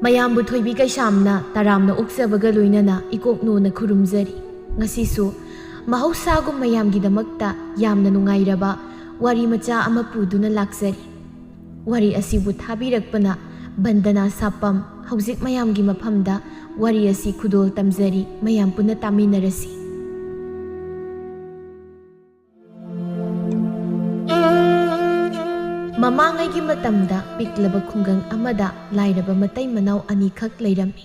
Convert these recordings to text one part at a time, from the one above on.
ꯃꯌꯥꯝꯕꯨ ꯊꯣꯏꯕꯤ ꯀꯩꯁꯥꯝꯅ ꯇꯔꯥꯝꯅ ꯑꯣꯛꯆꯕꯒ ꯂꯣꯏꯅꯅ ꯏꯀꯣꯛꯅꯣꯅ ꯈꯨꯔꯨꯝꯖꯔꯤ꯫ ꯉꯁꯤꯁꯨ ꯃꯍꯧꯁꯥꯒꯨꯝ ꯃꯌꯥꯝꯒꯤꯗꯃꯛꯇ ꯌꯥꯝꯅ ꯅꯨꯡꯉꯥꯏꯔꯕ ꯋꯥꯔꯤ ꯃꯆꯥ ꯑꯃ ꯄꯨꯗꯨꯅ ꯂꯥꯛꯆꯔꯤ꯫ ꯋꯥꯔꯤ ꯑꯁꯤꯕꯨ ꯊꯥꯕꯤꯔꯛꯄꯅ ꯕꯟꯗꯅꯥ ꯁꯥꯄꯝ ꯍꯧꯖꯤꯛ ꯃꯌꯥꯝꯒꯤ ꯃꯐꯝꯗ ꯋꯥꯔꯤ ꯑꯁꯤ ꯈꯨꯗꯣꯜ ꯇꯝꯖꯔꯤ, ꯃꯌꯥꯝ ꯄꯨꯟꯅ ꯇꯥꯃꯤꯟꯅꯔꯁꯤ꯫ ꯃꯃꯥꯡꯉꯩꯒꯤ ꯃꯇꯝꯗ ꯄꯤꯛꯂꯕ ꯈꯨꯡꯒꯪ ꯑꯃꯗ ꯂꯥꯏꯔꯕ ꯃꯇꯩ ꯃꯅꯥꯎ ꯑꯅꯤꯈꯛ ꯂꯩꯔꯝꯃꯤ꯫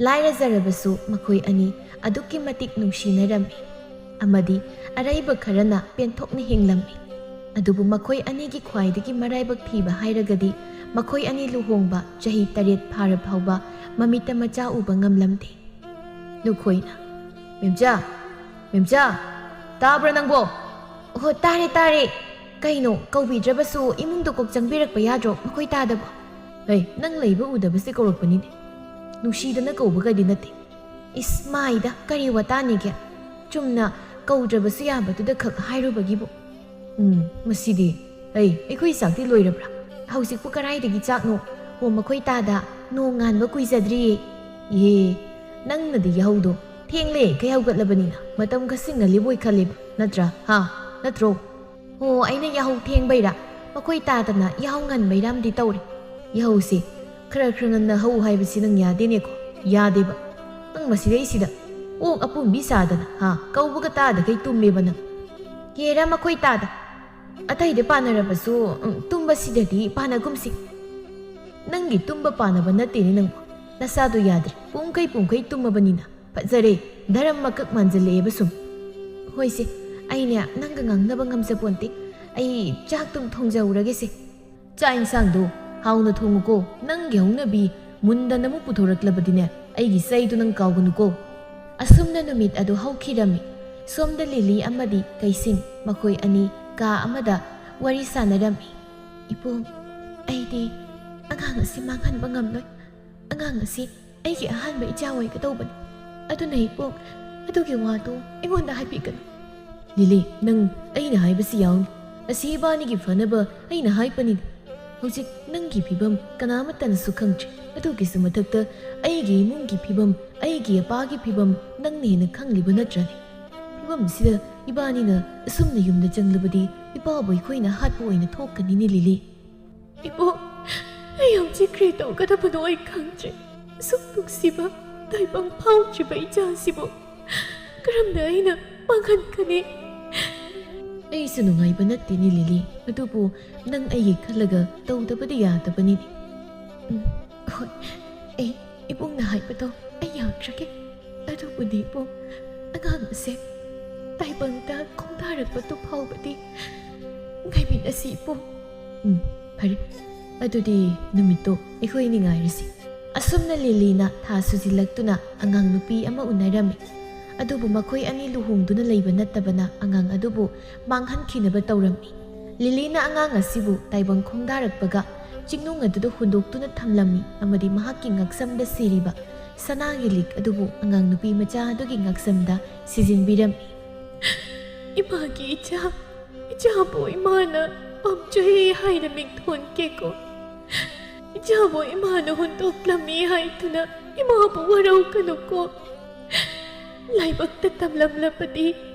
ꯂꯥꯏꯔꯖꯔꯕꯁꯨ ꯃꯈꯣꯏ ꯑꯅꯤ ꯑꯗꯨꯛꯀꯤ ꯃꯇꯤꯛ ꯅꯨꯡꯁꯤꯅꯔꯝꯃꯤ ꯑꯃꯗꯤ ꯑꯔꯩꯕ ꯈꯔꯅ ꯄꯦꯟꯊꯣꯛꯅ ꯍꯤꯡꯂꯝꯃꯤ꯫ ꯑꯗꯨꯕꯨ ꯃꯈꯣꯏ ꯑꯅꯤꯒꯤ ꯈ꯭ꯋꯥꯏꯗꯒꯤ ꯃꯔꯥꯏꯕꯛ ꯊꯤꯕ ꯍꯥꯏꯔꯒꯗꯤ ꯃꯈꯣꯏ ꯑꯅꯤ ꯂꯨꯍꯣꯡꯕ ꯆꯍꯤ 7 ꯐꯥꯔ ꯐꯥꯎꯕ ꯃꯃꯤꯠꯇ ꯃꯆꯥ ꯎꯕ ꯉꯝꯂꯝꯗꯦ꯫ ꯂꯨꯈꯣꯏꯅ, ꯃꯦꯝꯆꯥ, ꯇꯥꯕ꯭ꯔꯥ ꯅꯪꯕꯣ? ꯑꯣ, ꯇꯥꯔꯦ ꯇꯥꯔꯦ꯫ ꯀꯩꯅꯣ, ꯀꯧꯕꯤꯗ꯭ꯔꯕꯁꯨ ꯏꯃꯨꯡꯗ ꯀꯣꯛ ꯆꯪꯕꯤꯔꯛꯄ ꯌꯥꯗ꯭ꯔꯣ? ꯃꯈꯣꯏ ꯇꯥꯗꯕꯣ? ꯍꯩ, ꯅꯪ ꯂꯩꯕ ꯎꯗꯕꯁꯦ ꯀꯧꯔꯛꯄꯅꯤꯅꯦ, ꯅꯨꯡꯁꯤꯗꯅ ꯀꯧꯕꯒꯗꯤ ꯅꯠꯇꯦ꯫ ꯏꯁ ꯃꯥꯏꯗ, ꯀꯔꯤ ꯋꯥꯇꯥꯅꯤꯒꯦ? ꯆꯨꯝꯅ ꯀꯧꯗ꯭ꯔꯕꯁꯨ ꯌꯥꯕꯗꯨꯗ ꯈꯛ ꯍꯥꯏꯔꯨꯕꯒꯤꯕꯨ꯫ ꯃꯁꯤꯗꯤ, ꯑꯩꯈꯣꯏ ꯆꯥꯛꯇꯤ ꯂꯣꯏꯔꯕ꯭ꯔꯥ? ꯍꯧꯖꯤꯛꯄꯨ ꯀꯔꯥꯏꯗꯒꯤ ꯆꯥꯛꯅꯣ? ꯑꯣ, ꯃꯈꯣꯏ ꯇꯥꯗ ꯅꯣꯡ ꯉꯥꯟꯕ ꯀꯨꯏꯖꯗ꯭ꯔꯤꯌꯦ꯫ ꯏꯍꯦ, ꯅꯪꯅꯗꯤ ꯌꯥꯍꯧꯗꯣ ꯊꯦꯡꯂꯦ ꯀꯩ ꯍꯧꯒꯠꯂꯕꯅꯤꯅ ꯃꯇꯝ ꯈꯔ ꯉꯜꯂꯤꯕꯣꯏ ꯈꯜꯂꯤꯕ ꯅꯠꯇ꯭ꯔꯥ? ꯅꯠꯇ꯭ꯔꯣ? ꯑꯣ, ꯑꯩꯅ ꯌꯥꯍꯧ ꯊꯦꯡꯕꯩꯔꯥ? ꯃꯈꯣꯏ ꯇꯥꯗꯅ ꯌꯥꯍꯧ ꯉꯟꯕꯩꯔꯥꯝꯗꯤ ꯇꯧꯔꯦ꯫ ꯌꯥꯍꯧꯁꯦ ꯈꯔ ꯉꯟꯅ ꯍꯧ ꯍꯥꯏꯕꯁꯤ ꯅꯪ ꯌꯥꯗꯦꯅꯦꯀꯣ? ꯌꯥꯗꯦꯕ꯫ ꯅꯪ ꯃꯁꯤꯗꯩꯁꯤꯗ ꯑꯣꯛ ꯑꯄꯨꯝꯕꯤ ꯁꯥꯗꯅ ꯀꯧꯕꯒ ꯇꯥꯗꯈꯩ ꯇꯨꯝꯃꯦꯕ ꯅꯪ꯫ ꯌꯦꯔ ꯃꯈꯣꯏ ꯇꯥꯗ, ꯑꯇꯩꯗ ꯄꯥꯅꯔꯕꯁꯨ ꯇꯨꯝꯕꯁꯤꯗꯗꯤ ꯄꯥꯅꯒꯨꯝꯁꯤ꯫ ꯅꯪꯒꯤ ꯇꯨꯝꯕ ꯄꯥꯅꯕ ꯅꯠꯇꯦꯅꯦ ꯅꯪꯕꯨ, ꯅꯁꯥꯗꯣ ꯌꯥꯗ꯭ꯔꯦ, ꯄꯨꯡꯈꯩ ꯇꯨꯝꯃꯕꯅꯤꯅ꯫ ꯐꯖꯔꯦ, ꯙꯔꯝ ꯃꯀꯛ ꯃꯥꯟꯖꯜꯂꯛꯑꯦꯕ ꯁꯨꯝ꯫ ꯍꯣꯏꯁꯦ, ꯑꯩꯅꯦ ꯅꯪꯒ ꯉꯥꯡꯅꯕ ꯉꯝꯖꯄꯣꯟꯇꯦ꯫ ꯑꯩ ꯆꯥꯛꯇꯨꯝ ꯊꯣꯡꯖꯍꯧꯔꯒꯦꯁꯦ꯫ ꯆꯥꯛ ꯏꯟꯁꯥꯡꯗꯣ ꯍꯥꯎꯅ ꯊꯣꯡꯉꯨꯀꯣ꯫ ꯅꯪꯒꯤ ꯍꯧꯅꯕꯤ ꯃꯨꯟꯗꯅ ꯑꯃꯨꯛ ꯄꯨꯊꯣꯔꯛꯂꯕꯗꯤꯅꯦ ꯑꯩꯒꯤ ꯆꯩꯗꯨ ꯅꯪ ꯀꯥꯎꯒꯅꯨꯀꯣ꯫ ꯑꯁꯨꯝꯅ ꯅꯨꯃꯤꯠ ꯑꯗꯨ ꯍꯧꯈꯤꯔꯝꯃꯤ꯫ ꯁꯣꯝꯗ ꯂꯤꯂꯤ ꯑꯃꯗꯤ ꯀꯩꯁꯤꯡ ꯃꯈꯣꯏ ꯑꯅꯤ ꯀꯥ ꯑꯃꯗ ꯋꯥꯔꯤ ꯁꯥꯟꯅꯔꯝꯃꯤ꯫ ꯏꯕꯨꯡ, ꯑꯩꯗꯤ ꯑꯉꯥꯡ ꯑꯁꯤ ꯃꯥꯡꯍꯟꯕ ꯉꯝꯂꯣꯏ꯫ ꯑꯉꯥꯡ ꯑꯁꯤ ꯑꯩꯒꯤ ꯑꯍꯥꯟꯕ ꯏꯆꯥ ꯑꯣꯏꯒꯗꯧꯕꯅꯤ꯫ ꯑꯗꯨꯅ ꯏꯕꯨꯡ, ꯑꯗꯨꯒꯤ ꯋꯥꯗꯨ ꯑꯩꯉꯣꯟꯗ ꯍꯥꯏꯕꯤꯒꯅꯨ꯫ ꯂꯤꯂꯤ, ꯅꯪ ꯑꯩꯅ ꯍꯥꯏꯕꯁꯤ ꯌꯥꯎꯅꯤ꯫ ꯑꯁꯤ ꯏꯕꯥꯅꯤꯒꯤ ꯐꯅꯕ ꯑꯩꯅ ꯍꯥꯏꯕꯅꯤꯅꯤ꯫ ꯍꯧꯖꯤꯛ ꯅꯪꯒꯤ ꯐꯤꯕꯝ ꯀꯅꯥꯃꯠꯇꯅꯁꯨ ꯈꯪꯗ꯭ꯔꯤ꯫ ꯑꯗꯨꯒꯤꯁꯨ ꯃꯊꯛꯇ ꯑꯩꯒꯤ ꯏꯃꯨꯡꯒꯤ ꯐꯤꯕꯝ, ꯑꯩꯒꯤ ꯑꯄꯥꯒꯤ ꯐꯤꯕꯝ ꯅꯪꯅ ꯍꯦꯟꯅ ꯈꯪꯂꯤꯕ ꯅꯠꯇ꯭ꯔꯅꯤ? ꯐꯤꯕꯝꯁꯤꯗ ꯏꯕꯥꯅꯤꯅ ꯑꯁꯨꯝꯅ ꯌꯨꯝꯗ ꯆꯪꯂꯕꯗꯤ ꯏꯄꯥꯕꯨ ꯑꯩꯈꯣꯏꯅ ꯍꯥꯠꯄ ꯑꯣꯏꯅ ꯊꯣꯛꯀꯅꯤꯅꯦ ꯂꯤꯂꯤ꯫ ꯏꯕꯨꯡ, ꯑꯩ ꯍꯧꯖꯤꯛ ꯀꯔꯤ ꯇꯧꯒꯗꯕꯅꯣ ꯑꯩ ꯈꯪꯗ꯭ꯔꯦ꯫ ꯑꯁꯨꯛ ꯅꯨꯡꯁꯤꯕ ꯇꯥꯏꯕꯪ ꯐꯥꯎꯗ꯭ꯔꯤꯕ ꯏꯆꯥꯁꯤꯕꯨ ꯀꯔꯝꯅ ꯑꯩꯅ ꯃꯥꯡꯍꯟꯒꯅꯤ? ꯑꯩꯁꯨ ꯅꯨꯡꯉꯥꯏꯕ ꯅꯠꯇꯦꯅꯦ ꯂꯤꯂꯤ, ꯑꯗꯨꯕꯨ ꯅꯪ ꯑꯩꯒꯤ ꯈꯜꯂꯒ ꯇꯧꯗꯕꯗꯤ ꯌꯥꯗꯕꯅꯤꯅꯦ꯫ ꯍꯣꯏ, ꯑꯩ ꯏꯕꯨꯡꯅ ꯍꯥꯏꯕꯗꯣ ꯑꯩ ꯌꯥꯗ꯭ꯔꯒꯦ꯫ ꯑꯗꯨꯕꯨꯗꯤ ꯏꯕꯨꯡ, ꯑꯉꯥꯡ ꯑꯁꯦ ꯇꯥꯏꯕꯪꯗ ꯈꯣꯡꯗꯥꯔꯛꯄꯗꯨ ꯐꯥꯎꯕꯗꯤ ꯉꯥꯏꯃꯤꯟꯅꯁꯤ ꯏꯕꯨꯡ꯫ ꯐꯔꯦ, ꯑꯗꯨꯗꯤ ꯅꯨꯃꯤꯠꯇꯣ ꯑꯩꯈꯣꯏꯅꯤ ꯉꯥꯏꯔꯁꯤ꯫ ꯑꯁꯨꯝꯅ ꯂꯤꯂꯤꯅ ꯊꯥ ꯁꯨꯖꯤꯜꯂꯛꯇꯨꯅ ꯑꯉꯥꯡ ꯅꯨꯄꯤ ꯑꯃ ꯎꯅꯔꯝꯃꯤ꯫ ꯑꯗꯨꯕꯨ ꯃꯈꯣꯏ ꯑꯅꯤ ꯂꯨꯍꯣꯡꯗꯨꯅ ꯂꯩꯕ ꯅꯠꯇꯕꯅ ꯑꯉꯥꯡ ꯑꯗꯨꯕꯨ ꯃꯥꯡꯍꯟꯈꯤꯅꯕ ꯇꯧꯔꯝꯃꯤ꯫ ꯂꯤꯂꯤꯅ ꯑꯉꯥꯡ ꯑꯁꯤꯕꯨ ꯇꯥꯏꯕꯪ ꯈꯣꯡꯗꯥꯔꯛꯄꯒ ꯆꯤꯡꯅꯨꯡ ꯑꯗꯨꯗ ꯍꯨꯟꯗꯣꯛꯇꯨꯅ ꯊꯝꯂꯝꯃꯤ ꯑꯃꯗꯤ ꯃꯍꯥꯛꯀꯤ ꯉꯛꯁꯝꯗ ꯁꯤꯔꯤꯕ ꯁꯅꯥꯒꯤ ꯂꯤꯛ ꯑꯗꯨꯕꯨ ꯑꯉꯥꯡ ꯅꯨꯄꯤ ꯃꯆꯥ ꯑꯗꯨꯒꯤ ꯉꯛꯁꯝꯗ ꯁꯤꯖꯤꯟꯕꯤꯔꯝꯃꯤ꯫ ꯏꯃꯥꯒꯤ ꯏꯆꯥꯕꯨ ꯏꯃꯥꯅ ꯄꯥꯝꯖꯩ ꯍꯥꯏꯅ ꯃꯤꯡꯊꯣꯟꯒꯦꯀꯣ꯫ ꯏꯆꯥꯕꯨ ꯏꯃꯥꯅ ꯍꯨꯟꯗꯣꯛꯂꯝꯃꯤ ꯍꯥꯏꯗꯨꯅ ꯏꯃꯥꯕꯨ ꯋꯥꯔꯧꯒꯅꯨꯀꯣ꯫ ꯂꯥꯏꯕꯛꯇ ꯇꯝꯂꯝꯂꯕꯗꯤ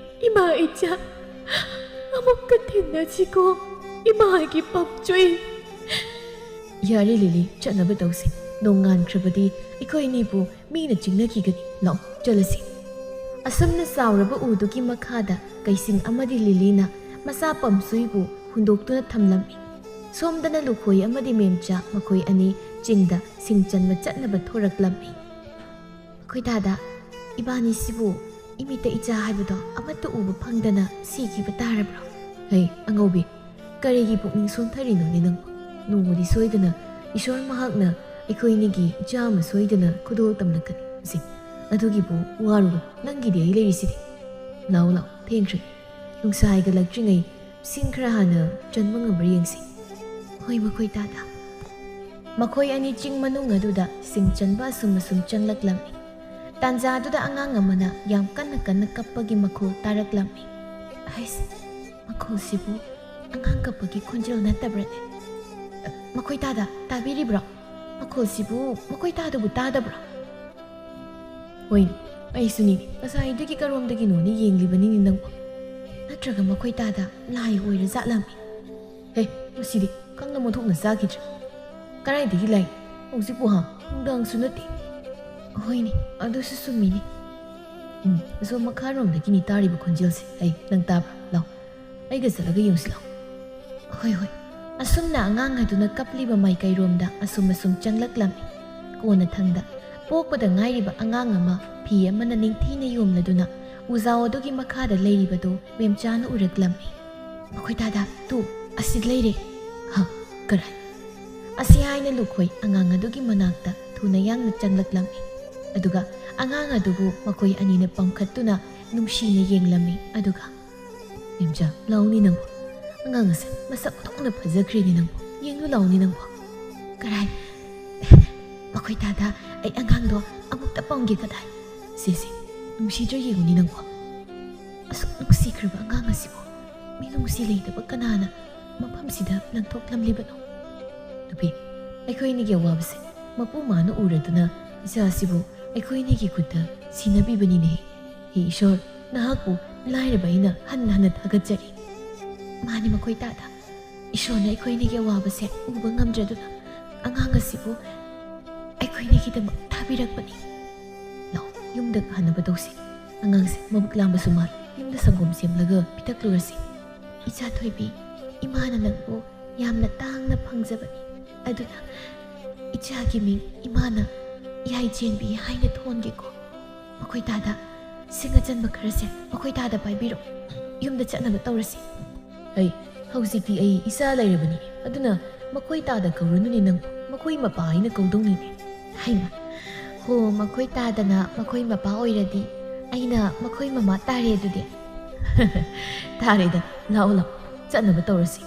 ꯏꯃꯥ ꯏꯆꯥ ꯑꯃꯨꯛꯀ ꯊꯦꯡꯅꯁꯤꯀꯣ ꯏꯃꯥꯒꯤ ꯄꯥꯝꯖꯩ꯫ ꯌꯥꯔꯦ ꯂꯤꯂꯤ, ꯆꯠꯅꯕ ꯇꯧꯁꯤ꯫ ꯅꯣꯡꯉꯥꯟꯈ꯭ꯔꯕꯗꯤ ꯑꯩꯈꯣꯏꯅꯤꯕꯨ ꯃꯤꯅ ꯆꯤꯡꯅꯈꯤꯒꯅꯤ꯫ ꯂꯥꯛꯑꯣ ꯆꯠꯂꯁꯤ꯫ ꯑꯁꯨꯝꯅ ꯆꯥꯎꯔꯕ ꯎꯗꯨꯒꯤ ꯃꯈꯥꯗ ꯀꯩꯁꯤꯡ ꯑꯃꯗꯤ ꯂꯤꯂꯤꯅ ꯃꯆꯥ ꯄꯝꯁꯨꯏꯕꯨ ꯍꯨꯟꯗꯣꯛꯇꯨꯅ ꯊꯝꯂꯝꯃꯤ꯫ ꯁꯣꯝꯗꯅ ꯂꯨꯈꯣꯏ ꯑꯃꯗꯤ ꯃꯦꯝꯆꯥ ꯃꯈꯣꯏ ꯑꯅꯤ ꯆꯤꯡꯗ ꯁꯤꯡ ꯆꯟꯕ ꯆꯠꯅꯕ ꯊꯣꯔꯛꯂꯝꯃꯤ꯫ ꯑꯩꯈꯣꯏ ꯗꯥꯗꯥ, ꯏꯕꯥꯅꯤꯁꯤꯕꯨ ꯏꯃꯤꯠꯇ ꯏꯆꯥ ꯍꯥꯏꯕꯗꯣ ꯑꯃꯠꯇ ꯎꯕ ꯐꯪꯗꯅ ꯁꯤꯈꯤꯕ ꯇꯥꯔꯕ꯭ꯔꯣ? ꯍꯩ ꯑꯉꯧꯕꯤ, ꯀꯔꯤꯒꯤ ꯄꯨꯛꯅꯤꯡ ꯁꯣꯟꯊꯔꯤꯅꯣꯅꯦ ꯅꯪꯕꯨ? ꯅꯣꯡꯃꯗꯤ ꯁꯣꯏꯗꯅ ꯏꯁꯣꯔ ꯃꯍꯥꯛꯅ ꯑꯩꯈꯣꯏꯅꯤꯒꯤ ꯏꯆꯥ ꯑꯃ ꯁꯣꯏꯗꯅ ꯈꯨꯗꯣꯜ ꯇꯝꯂꯛꯀꯅꯤ꯫ ꯑꯗꯨꯒꯤꯕꯨ ꯋꯥꯔꯨꯅꯨ, ꯅꯪꯒꯤꯗꯤ ꯑꯩ ꯂꯩꯔꯤꯁꯤꯗꯤ꯫ ꯂꯥꯛꯑꯣ ꯊꯦꯡꯈ꯭ꯔꯦ꯫ ꯅꯨꯡꯁꯥ ꯍꯥꯏꯒꯠꯂꯛꯇ꯭ꯔꯤꯉꯩ ꯁꯤꯡ ꯈꯔ ꯍꯥꯟꯅ ꯆꯟꯕ ꯉꯝꯕ꯭ꯔꯥ ꯌꯦꯡꯁꯤ꯫ ꯍꯣꯏ ꯃꯈꯣꯏ ꯗꯥꯗꯥ꯫ ꯃꯈꯣꯏ ꯑꯅꯤ ꯆꯤꯡ ꯃꯅꯨꯡ ꯑꯗꯨꯗ ꯁꯤꯡ ꯆꯟꯕ ꯑꯁꯨꯝ ꯆꯪꯂꯛꯂꯝꯃꯤ꯫ ꯇꯥꯟꯖꯥꯗꯨꯗ ꯑꯉꯥꯡ ꯑꯃꯅ ꯌꯥꯝ ꯀꯟꯅ ꯀꯟꯅ ꯀꯞꯄꯒꯤ ꯃꯈꯣꯜ ꯇꯥꯔꯛꯂꯝꯃꯤ꯫ ꯑꯩꯁ, ꯃꯈꯣꯜꯁꯤꯕꯨ ꯑꯉꯥꯡ ꯀꯞꯄꯒꯤ ꯈꯣꯟꯖꯦꯜ ꯅꯠꯇꯕ꯭ꯔꯅꯦ? ꯃꯈꯣꯏ ꯇꯥꯕꯤꯔꯤꯕ꯭ꯔꯣ? ꯃꯈꯣꯜꯁꯤꯕꯨ ꯃꯈꯣꯏ ꯇꯥꯗꯕꯨ ꯇꯥꯗꯕ꯭ꯔꯣ? ꯍꯣꯏꯅꯦ, ꯑꯩꯁꯨꯅꯤꯅꯦ, ꯉꯁꯥꯏꯗꯒꯤ ꯀꯔꯣꯝꯗꯒꯤꯅꯣꯅ ꯌꯦꯡꯂꯤꯕꯅꯤꯅꯦ ꯅꯪꯕꯨ꯫ ꯅꯠꯇ꯭ꯔꯒ ꯃꯈꯣꯏ ꯇꯥꯗ ꯂꯥꯏ ꯑꯣꯏꯔ ꯖꯥꯠꯂꯝꯃꯤ꯫ ꯍꯦ, ꯃꯁꯤꯗꯤ ꯈꯪꯅ ꯃꯣꯟꯊꯣꯛꯅ ꯆꯥꯈꯤꯗ꯭ꯔꯦ꯫ ꯀꯔꯥꯏꯗꯒꯤ ꯂꯥꯏ? ꯍꯧꯖꯤꯛꯄꯨ ꯅꯨꯡꯗꯥꯡꯁꯨ ꯅꯠꯇꯦ꯫ ꯍꯣꯏꯅꯦ, ꯑꯗꯨꯁꯨ ꯆꯨꯝꯃꯤꯅꯦ꯫ ꯑꯁꯣꯝ ꯃꯈꯥꯔꯣꯝꯗꯒꯤꯅꯤ ꯇꯥꯔꯤꯕ ꯈꯣꯟꯖꯦꯜꯁꯦ꯫ ꯅꯪ ꯇꯥꯕ꯭ꯔꯥ? ꯂꯥꯎ, ꯑꯩꯒ ꯆꯠꯂꯒ ꯌꯦꯡꯁꯤꯜꯂꯥꯎ꯫ ꯍꯣꯏ, ꯑꯁꯨꯝꯅ ꯑꯉꯥꯡ ꯑꯗꯨꯅ ꯀꯞꯂꯤꯕ ꯃꯥꯏꯀꯩꯔꯣꯝꯗ ꯑꯁꯨꯝ ꯆꯪꯂꯛꯂꯝꯃꯤ꯫ ꯀꯣꯟꯅ ꯊꯪꯗ ꯄꯣꯛꯄꯗ ꯉꯥꯏꯔꯤꯕ ꯑꯉꯥꯡ ꯑꯃ ꯐꯤ ꯑꯃꯅ ꯅꯤꯡꯊꯤꯅ ꯌꯣꯝꯂꯗꯨꯅ ꯎꯖꯥꯎ ꯑꯗꯨꯒꯤ ꯃꯈꯥꯗ ꯂꯩꯔꯤꯕꯗꯨ ꯃꯦꯝꯆꯥꯅ ꯎꯔꯛꯂꯝꯃꯤ꯫ ꯃꯈꯣꯏ ꯇꯥꯗ, ꯇꯨ ꯑꯁꯤꯗ ꯂꯩꯔꯦ꯫ ꯀꯔꯥꯏ? ꯑꯁꯤ ꯍꯥꯏꯅ ꯂꯨꯈꯣꯏ ꯑꯉꯥꯡ ꯑꯗꯨꯒꯤ ꯃꯅꯥꯛꯇ ꯊꯨꯅ ꯌꯥꯡꯅ ꯆꯪꯂꯛꯂꯝꯃꯤ꯫ ꯑꯗꯨꯒ ꯑꯉꯥꯡ ꯑꯗꯨꯕꯨ ꯃꯈꯣꯏ ꯑꯅꯤꯅ ꯄꯝꯈꯠꯇꯨꯅ ꯅꯨꯡꯁꯤꯅ ꯌꯦꯡꯂꯝꯃꯤ꯫ ꯑꯗꯨꯒ, ꯃꯦꯝꯆꯥ, ꯂꯥꯎꯅꯤ ꯅꯪꯕꯨ, ꯑꯉꯥꯡ ꯑꯁꯦ ꯃꯁꯛ ꯑꯣꯟꯊꯣꯛꯅ ꯐꯖꯈ꯭ꯔꯦꯅꯦ ꯅꯪꯕꯨ, ꯌꯦꯡꯂꯨ ꯂꯥꯎꯅꯤ ꯅꯪꯕꯨ꯫ ꯀꯔꯥꯏ? ꯃꯈꯣꯏ ꯇꯥꯗ, ꯑꯩ ꯑꯉꯥꯡꯗꯣ ꯑꯃꯨꯛꯇ ꯄꯝꯒꯦ ꯀꯗꯥꯏ? ꯁꯦ, ꯅꯨꯡꯁꯤꯗ꯭ꯔ ꯌꯦꯡꯉꯨꯅꯤ ꯅꯪꯕꯨ꯫ ꯑꯁꯨꯛ ꯅꯨꯡꯁꯤꯈ꯭ꯔꯕ ꯑꯉꯥꯡ ꯑꯁꯤꯕꯨ ꯃꯤꯅꯨꯡꯁꯤ ꯂꯩꯇꯕ ꯀꯅꯥꯅ ꯃꯐꯝꯁꯤꯗ ꯂꯪꯊꯣꯛꯂꯝꯂꯤꯕꯅꯣ? ꯅꯨꯄꯤ, ꯑꯩꯈꯣꯏꯅꯤꯒꯤ ꯑꯋꯥꯕꯁꯦ ꯃꯄꯨ ꯃꯥꯅ ꯎꯔꯗꯨꯅ ꯏꯆꯥꯁꯤꯕꯨ ꯑꯩꯈꯣꯏꯅꯤꯒꯤ ꯈꯨꯠꯇ ꯁꯤꯟꯅꯕꯤꯕꯅꯤꯅꯦ꯫ ꯍꯦ ꯏꯁꯣꯔ, ꯅꯍꯥꯛꯄꯨ ꯂꯥꯏꯔꯕ ꯑꯩꯅ ꯍꯟꯅ ꯍꯟꯅ ꯊꯥꯒꯠꯆꯔꯤ꯫ ꯃꯥꯅꯤ ꯃꯈꯣꯏ ꯇꯥꯗ, ꯏꯁꯣꯔꯅ ꯑꯩꯈꯣꯏꯅꯤꯒꯤ ꯑꯋꯥꯕꯁꯦ ꯎꯕ ꯉꯝꯗ꯭ꯔꯗꯨꯅ ꯑꯉꯥꯡ ꯑꯁꯤꯕꯨ ꯑꯩꯈꯣꯏꯅꯤꯒꯤꯗꯃꯛ ꯊꯥꯕꯤꯔꯛꯄꯅꯤ꯫ ꯂꯥꯎ, ꯌꯨꯝꯗ ꯍꯟꯅꯕ ꯇꯧꯁꯤ꯫ ꯑꯉꯥꯡꯁꯦ ꯃꯕꯨꯛ ꯂꯥꯝꯕꯁꯨ ꯃꯥꯜꯂꯤ, ꯌꯨꯝꯗ ꯁꯪꯒꯣꯝ ꯁꯦꯝꯂꯒ ꯄꯤꯊꯛꯂꯨꯔꯁꯤ꯫ ꯏꯆꯥ ꯊꯣꯏꯕꯤ, ꯏꯃꯥꯅ ꯅꯪꯕꯨ ꯌꯥꯝꯅ ꯇꯥꯡꯅ ꯐꯪꯖꯕꯅꯤ, ꯑꯗꯨꯅ ꯏꯆꯥꯒꯤ ꯃꯤꯡ ꯏꯃꯥꯅ ꯌꯥꯏꯆꯦꯟꯕꯤ ꯍꯥꯏꯅ ꯊꯣꯟꯒꯦꯀꯣ꯫ ꯃꯈꯣꯏ ꯇꯥꯗ, ꯁꯤꯡ ꯑꯆꯟꯕ ꯈꯔꯁꯦ ꯃꯈꯣꯏ ꯇꯥꯗ ꯄꯥꯏꯕꯤꯔꯣ, ꯌꯨꯝꯗ ꯆꯠꯅꯕ ꯇꯧꯔꯁꯤ꯫ ꯍꯧꯖꯤꯛꯇꯤ ꯑꯩ ꯏꯆꯥ ꯂꯩꯔꯕꯅꯤ, ꯑꯗꯨꯅ ꯃꯈꯣꯏ ꯇꯥꯗ ꯀꯧꯔꯅꯨꯅꯦ ꯅꯪꯕꯨ, ꯃꯈꯣꯏ ꯃꯄꯥ ꯍꯥꯏꯅ ꯀꯧꯗꯧꯅꯤꯅꯦ꯫ ꯍꯩꯃ, ꯍꯣ, ꯃꯈꯣꯏ ꯇꯥꯗꯅ ꯃꯈꯣꯏ ꯃꯄꯥ ꯑꯣꯏꯔꯗꯤ ꯑꯩꯅ ꯃꯈꯣꯏ ꯃꯃꯥ ꯇꯥꯔꯦ ꯑꯗꯨꯗꯤ꯫ ꯇꯥꯔꯦꯗ, ꯂꯥꯎ, ꯆꯠꯅꯕ ꯇꯧꯔꯁꯤ꯫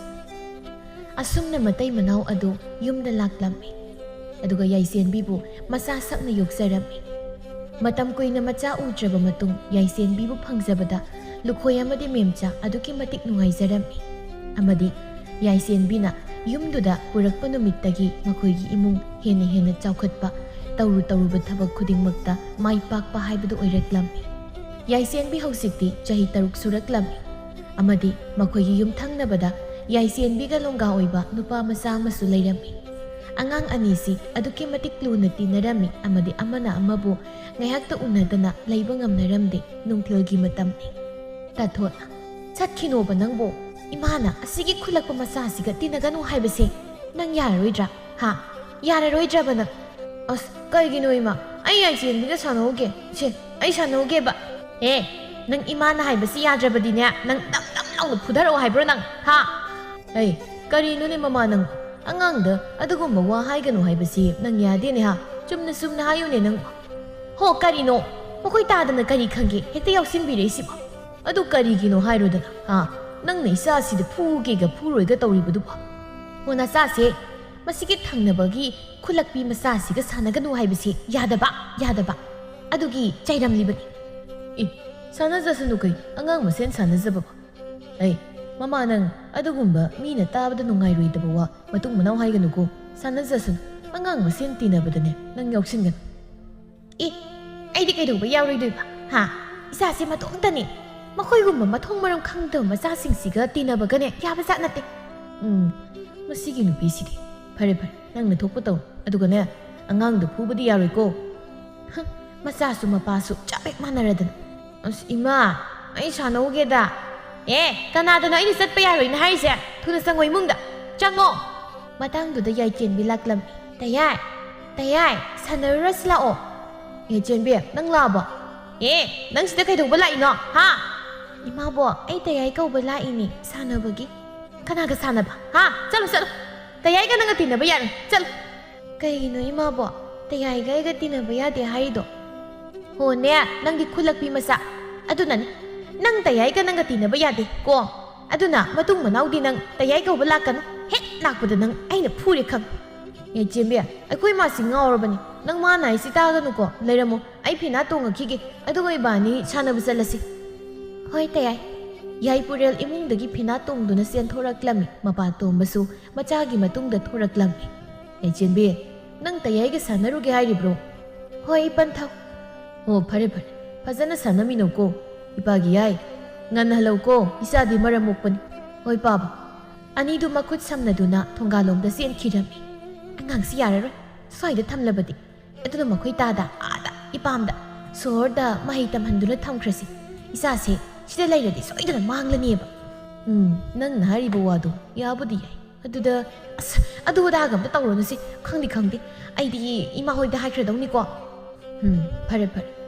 ꯑꯁꯨꯝꯅ ꯃꯇꯩ ꯃꯅꯥꯎ ꯑꯗꯨ ꯌꯨꯝꯗ ꯂꯥꯛꯂꯝꯃꯤ꯫ ꯑꯗꯨꯒ ꯌꯥꯏꯆꯦꯟꯕꯤꯕꯨ ꯃꯆꯥ ꯁꯛꯅ ꯌꯣꯛꯆꯔꯝꯃꯤ꯫ ꯃꯇꯝ ꯀꯨꯏꯅ ꯃꯆꯥ ꯎꯗ꯭ꯔꯕ ꯃꯇꯨꯡ ꯌꯥꯏꯆꯦꯟꯕꯤꯕꯨ ꯐꯪꯖꯕꯗ ꯂꯨꯈꯣꯏ ꯑꯃꯗꯤ ꯃꯦꯝꯆꯥ ꯑꯗꯨꯛꯀꯤ ꯃꯇꯤꯛ ꯅꯨꯡꯉꯥꯏꯖꯔꯝꯃꯤ꯫ ꯑꯃꯗꯤ ꯌꯥꯏꯆꯦꯟꯕꯤꯅ ꯌꯨꯝꯗꯨꯗ ꯄꯨꯔꯛꯄ ꯅꯨꯃꯤꯠꯇꯒꯤ ꯃꯈꯣꯏꯒꯤ ꯏꯃꯨꯡ ꯍꯦꯟꯅ ꯆꯥꯎꯈꯠꯄ, ꯇꯧꯔꯨꯕ ꯊꯕꯛ ꯈꯨꯗꯤꯡꯃꯛꯇ ꯃꯥꯏ ꯄꯥꯛꯄ ꯍꯥꯏꯕꯗꯨ ꯑꯣꯏꯔꯛꯂꯝꯃꯤ꯫ ꯌꯥꯏꯆꯦꯟꯕꯤ ꯍꯧꯖꯤꯛꯇꯤ ꯆꯍꯤ 6 ꯁꯨꯔꯛꯂꯝꯃꯤ꯫ ꯑꯃꯗꯤ ꯃꯈꯣꯏꯒꯤ ꯌꯨꯝꯊꯪꯅꯕꯗ ꯌꯥꯏꯆꯦꯟꯕꯤꯒ ꯂꯣꯡꯒꯥ ꯑꯣꯏꯕ ꯅꯨꯄꯥ ꯃꯆꯥ ꯑꯃꯁꯨ ꯂꯩꯔꯝꯃꯤ꯫ ꯑꯉꯥꯡ ꯑꯅꯤꯁꯤ ꯑꯗꯨꯛꯀꯤ ꯃꯇꯤꯛ ꯂꯨꯅ ꯇꯤꯟꯅꯔꯝꯃꯤ ꯑꯃꯗꯤ ꯑꯃꯅ ꯑꯃꯕꯨ ꯉꯥꯏꯍꯥꯛꯇ ꯎꯅꯗꯅ ꯂꯩꯕ ꯉꯝꯅꯔꯝꯗꯦ꯫ ꯅꯨꯡꯊꯤꯜꯒꯤ ꯃꯇꯝꯅꯤ꯫ ꯇꯥꯊꯣꯠꯅ, ꯆꯠꯈꯤꯅꯣꯕ ꯅꯪꯕꯨ, ꯏꯃꯥꯅ ꯑꯁꯤꯒꯤ ꯈꯨꯜꯂꯛꯄ ꯃꯆꯥꯁꯤꯒ ꯇꯤꯟꯅꯒꯅꯨ ꯍꯥꯏꯕꯁꯦ ꯅꯪ ꯌꯥꯔꯔꯣꯏꯗ꯭ꯔꯥ? ꯌꯥꯔꯔꯣꯏꯗ꯭ꯔꯕ ꯅꯪ? ꯑꯁ, ꯀꯩꯒꯤꯅꯣ ꯏꯃꯥ? ꯑꯩ ꯌꯥꯏꯆꯦꯟꯕꯤꯒ ꯁꯥꯟꯅꯧꯒꯦ꯫ ꯑꯩ ꯁꯥꯟꯅꯧꯒꯦꯕ꯫ ꯅꯪ ꯏꯃꯥꯅ ꯍꯥꯏꯕꯁꯤ ꯌꯥꯗ꯭ꯔꯕꯗꯤꯅꯦ, ꯅꯪ ꯅꯝ ꯂꯥꯎꯅ ꯐꯨꯙꯔꯛꯑꯣ ꯍꯥꯏꯕ꯭ꯔꯣ ꯅꯪ? ꯀꯔꯤꯅꯣꯅꯦ ꯃꯃꯥ ꯅꯪ? ꯑꯉꯥꯡꯗ ꯑꯗꯨꯒꯨꯝꯕ ꯋꯥ ꯍꯥꯏꯒꯅꯨ ꯍꯥꯏꯕꯁꯤ ꯅꯪ ꯌꯥꯗꯦꯅꯦ ꯆꯨꯝꯅ ꯍꯥꯏꯌꯨꯅꯦ ꯅꯪ꯫ ꯀꯔꯤꯅꯣ? ꯃꯈꯣꯏ ꯇꯥꯗꯅ ꯀꯔꯤ ꯈꯪꯒꯦ? ꯍꯦꯛꯇ ꯌꯥꯎꯁꯤꯟꯕꯤꯔꯛꯏꯁꯤꯕꯣ? ꯑꯗꯨ ꯀꯔꯤꯒꯤꯅꯣ ꯍꯥꯏꯔꯣꯗꯅ? ꯅꯪꯅ ꯏꯆꯥꯁꯤꯗ ꯐꯨꯒꯦꯒ ꯐꯨꯔꯣꯏꯒ ꯇꯧꯔꯤꯕꯗꯨꯕꯣ? ꯅꯆꯥꯁꯦ ꯃꯁꯤꯒꯤ ꯊꯪꯅꯕꯒꯤ ꯈꯨꯜꯂꯛꯄꯤ ꯃꯆꯥꯁꯤꯒ ꯁꯥꯟꯅꯒꯅꯨ ꯍꯥꯏꯕꯁꯤ ꯌꯥꯗꯕ ꯑꯗꯨꯒꯤ ꯆꯩꯔꯝꯂꯤꯕꯅꯤ꯫ ꯁꯥꯟꯅꯖꯁꯅꯨ ꯀꯩ, ꯑꯉꯥꯡ ꯃꯁꯦꯟ ꯁꯥꯟꯅꯖꯕꯕ? ꯃꯃꯥ, ꯅꯪ ꯑꯗꯨꯒꯨꯝꯕ ꯃꯤꯅ ꯇꯥꯕꯗ ꯅꯨꯡꯉꯥꯏꯔꯣꯏꯗꯕ ꯋꯥ ꯃꯇꯨꯡ ꯃꯅꯥꯎ ꯍꯥꯏꯒꯅꯨꯀꯣ꯫ ꯁꯥꯟꯅꯖꯁꯅꯨ, ꯑꯉꯥꯡ ꯃꯁꯦꯟ ꯇꯤꯟꯅꯕꯗꯅꯦ ꯅꯪ ꯌꯥꯎꯁꯤꯟꯒꯅꯨ꯫ ꯑꯩꯗꯤ ꯀꯩꯗꯧꯕ ꯌꯥꯎꯔꯣꯏꯗꯣꯏꯕ? ꯏꯆꯥꯁꯦ ꯃꯇꯣꯝꯇꯅꯤ, ꯃꯈꯣꯏꯒꯨꯝꯕ ꯃꯊꯣꯡ ꯃꯔꯝ ꯈꯪꯗꯕ ꯃꯆꯥꯁꯤꯡꯁꯤꯒ ꯇꯤꯟꯅꯕꯒꯅꯦ ꯌꯥꯕꯖꯥꯠ ꯅꯠꯇꯦ꯫ ꯃꯁꯤꯒꯤ ꯅꯨꯄꯤꯁꯤꯗꯤ ꯐꯔꯦ, ꯅꯪꯅ ꯊꯣꯛꯄ ꯇꯧ, ꯑꯗꯨꯒꯅꯦ ꯑꯉꯥꯡꯗꯣ ꯐꯨꯕꯗꯤ ꯌꯥꯔꯣꯏꯀꯣ꯫ ꯃꯆꯥꯁꯨ ꯃꯄꯥꯁꯨ ꯆꯞ ꯍꯦꯛ ꯃꯥꯟꯅꯔꯗꯅ꯫ ꯑꯁ ꯏꯃꯥ, ꯑꯩ ꯁꯥꯟꯅꯧꯒꯦꯗ꯫ ꯀꯅꯥꯗꯅꯣ ꯑꯩꯅ ꯆꯠꯄ ꯌꯥꯔꯣꯏꯅ ꯍꯥꯏꯔꯤꯁꯦ? ꯊꯨꯅ ꯆꯪꯉꯣ ꯏꯃꯨꯡꯗ, ꯆꯪꯉꯣ꯫ ꯃꯇꯥꯡꯗꯨꯗ ꯌꯥꯏꯆꯦꯟꯕꯤ ꯂꯥꯛꯂꯝꯃꯤ꯫ ꯇꯌꯥꯏ, ꯁꯥꯟꯅꯔꯨꯔꯁꯤ ꯂꯥꯛꯑꯣ꯫ ꯌꯥꯏꯆꯦꯟꯕꯤ, ꯅꯪ ꯂꯥꯛꯑꯕꯣ? ꯅꯪ ꯁꯤꯗ ꯀꯩꯗꯧꯕ ꯂꯥꯛꯏꯅꯣ? ꯏꯃꯥꯕꯣ, ꯑꯩ ꯇꯌꯥꯏ ꯀꯧꯕ ꯂꯥꯛꯏꯅꯤ ꯁꯥꯟꯅꯕꯒꯤ꯫ ꯀꯅꯥꯒ ꯁꯥꯟꯅꯕ? ꯆꯠꯂꯣ, ꯇꯌꯥꯏꯒ ꯅꯪꯒ ꯇꯤꯟꯅꯕ ꯌꯥꯔꯣꯏ, ꯆꯠꯂꯣ꯫ ꯀꯩꯒꯤꯅꯣ ꯏꯃꯥꯕꯣ ꯇꯌꯥꯏꯒ ꯑꯩꯒ ꯇꯤꯟꯅꯕ ꯌꯥꯗꯦ ꯍꯥꯏꯔꯤꯗꯣ? ꯅꯪꯗꯤ ꯈꯨꯜꯂꯛꯄꯤ ꯃꯆꯥ, ꯑꯗꯨꯅꯅꯤ ꯅꯪ ꯇꯌꯥꯏꯒ ꯅꯪꯒ ꯇꯤꯟꯅꯕ ꯌꯥꯗꯦ ꯀꯣ꯫ ꯑꯗꯨꯅ ꯃꯇꯨꯡ ꯃꯅꯥꯎꯗꯤ ꯅꯪ ꯇꯌꯥꯏ ꯀꯧꯕ ꯂꯥꯛꯀꯅꯨ꯫ ꯍꯦꯛ ꯂꯥꯛꯄꯗ ꯅꯪ ꯑꯩꯅ ꯐꯨꯔꯦ ꯈꯪ꯫ ꯌꯥꯏꯆꯦꯟꯕꯤ ꯑꯩꯈꯣꯏ ꯃꯥꯁꯤ ꯉꯥꯎꯔꯕꯅꯤ ꯅꯪ ꯃꯥꯅ ꯍꯥꯏꯁꯤ ꯇꯥꯒꯅꯨꯀꯣ ꯂꯩꯔꯝꯃꯣ ꯑꯩ ꯐꯤꯅꯥ ꯇꯣꯡꯉꯛꯈꯤꯒꯦ ꯑꯗꯨꯒ ꯏꯕꯥꯅꯤ ꯁꯥꯟꯅꯕ ꯆꯠꯂꯁꯤ ꯍꯣꯏ ꯇꯌꯥꯏ ꯌꯥꯏꯄꯨꯔꯦꯜ ꯏꯃꯨꯡꯗꯒꯤ ꯐꯤꯅꯥ ꯇꯣꯡꯗꯨꯅ ꯆꯦꯟꯊꯣꯔꯛꯂꯝꯃꯤ ꯃꯄꯥꯇꯣꯟꯕꯁꯨ ꯃꯆꯥꯒꯤ ꯃꯇꯨꯡꯗ ꯊꯣꯔꯛꯂꯝꯃꯤ ꯌꯥꯏꯆꯦꯟꯕꯤ ꯅꯪ ꯇꯌꯥꯏꯒ ꯁꯥꯟꯅꯔꯨꯒꯦ ꯍꯥꯏꯔꯤꯕ꯭ꯔꯣ ꯍꯣꯏ ꯏꯄꯟꯊꯧ ꯑꯣ ꯐꯔꯦ ꯐꯖꯅ ꯁꯥꯟꯅꯃꯤꯟꯅꯧꯀꯣ ꯏꯄꯥꯒꯤ ꯌꯥꯏ ꯉꯟꯅ ꯍꯜꯂꯧꯀꯣ ꯏꯆꯥꯗꯤ ꯃꯔꯝ ꯃꯣꯛꯄꯅꯤ ꯍꯣꯏ ꯄꯥꯕ ꯑꯅꯤꯗꯨ ꯃꯈꯨꯠ ꯁꯝꯅꯗꯨꯅ ꯊꯣꯡꯒꯥꯜꯂꯣꯝꯗ ꯆꯦꯟꯈꯤꯔꯝꯃꯤ ꯑꯉꯥꯡꯁꯤ ꯌꯥꯔꯔꯣꯏ ꯁ꯭ꯋꯥꯏꯗ ꯊꯝꯂꯕꯗꯤ ꯑꯗꯨꯅ ꯃꯈꯣꯏ ꯇꯥꯗ ꯑꯥꯗ ꯏꯄꯥꯝꯗ ꯁꯣꯍꯣꯔꯗ ꯃꯍꯩ ꯇꯝꯍꯟꯗꯨꯅ ꯊꯝꯈ꯭ꯔꯁꯤ ꯏꯆꯥꯁꯦ ꯁꯤꯗ ꯂꯩꯔꯗꯤ ꯁꯣꯏꯗꯅ ꯃꯥꯡꯂꯅꯤꯕ ꯅꯪꯅ ꯍꯥꯏꯔꯤꯕ ꯋꯥꯗꯣ ꯌꯥꯕꯨꯗꯤ ꯌꯥꯏ ꯑꯗꯨꯗ ꯑꯁ ꯑꯗꯨ ꯑꯗꯥꯒ ꯑꯝꯇ ꯇꯧꯔꯨꯅꯨꯁꯤ ꯈꯪꯗꯦ ꯑꯩꯗꯤ ꯏꯃꯥ ꯍꯣꯏꯗ ꯍꯥꯏꯈ꯭ꯔꯗꯧꯅꯤꯀꯣ ꯐꯔꯦ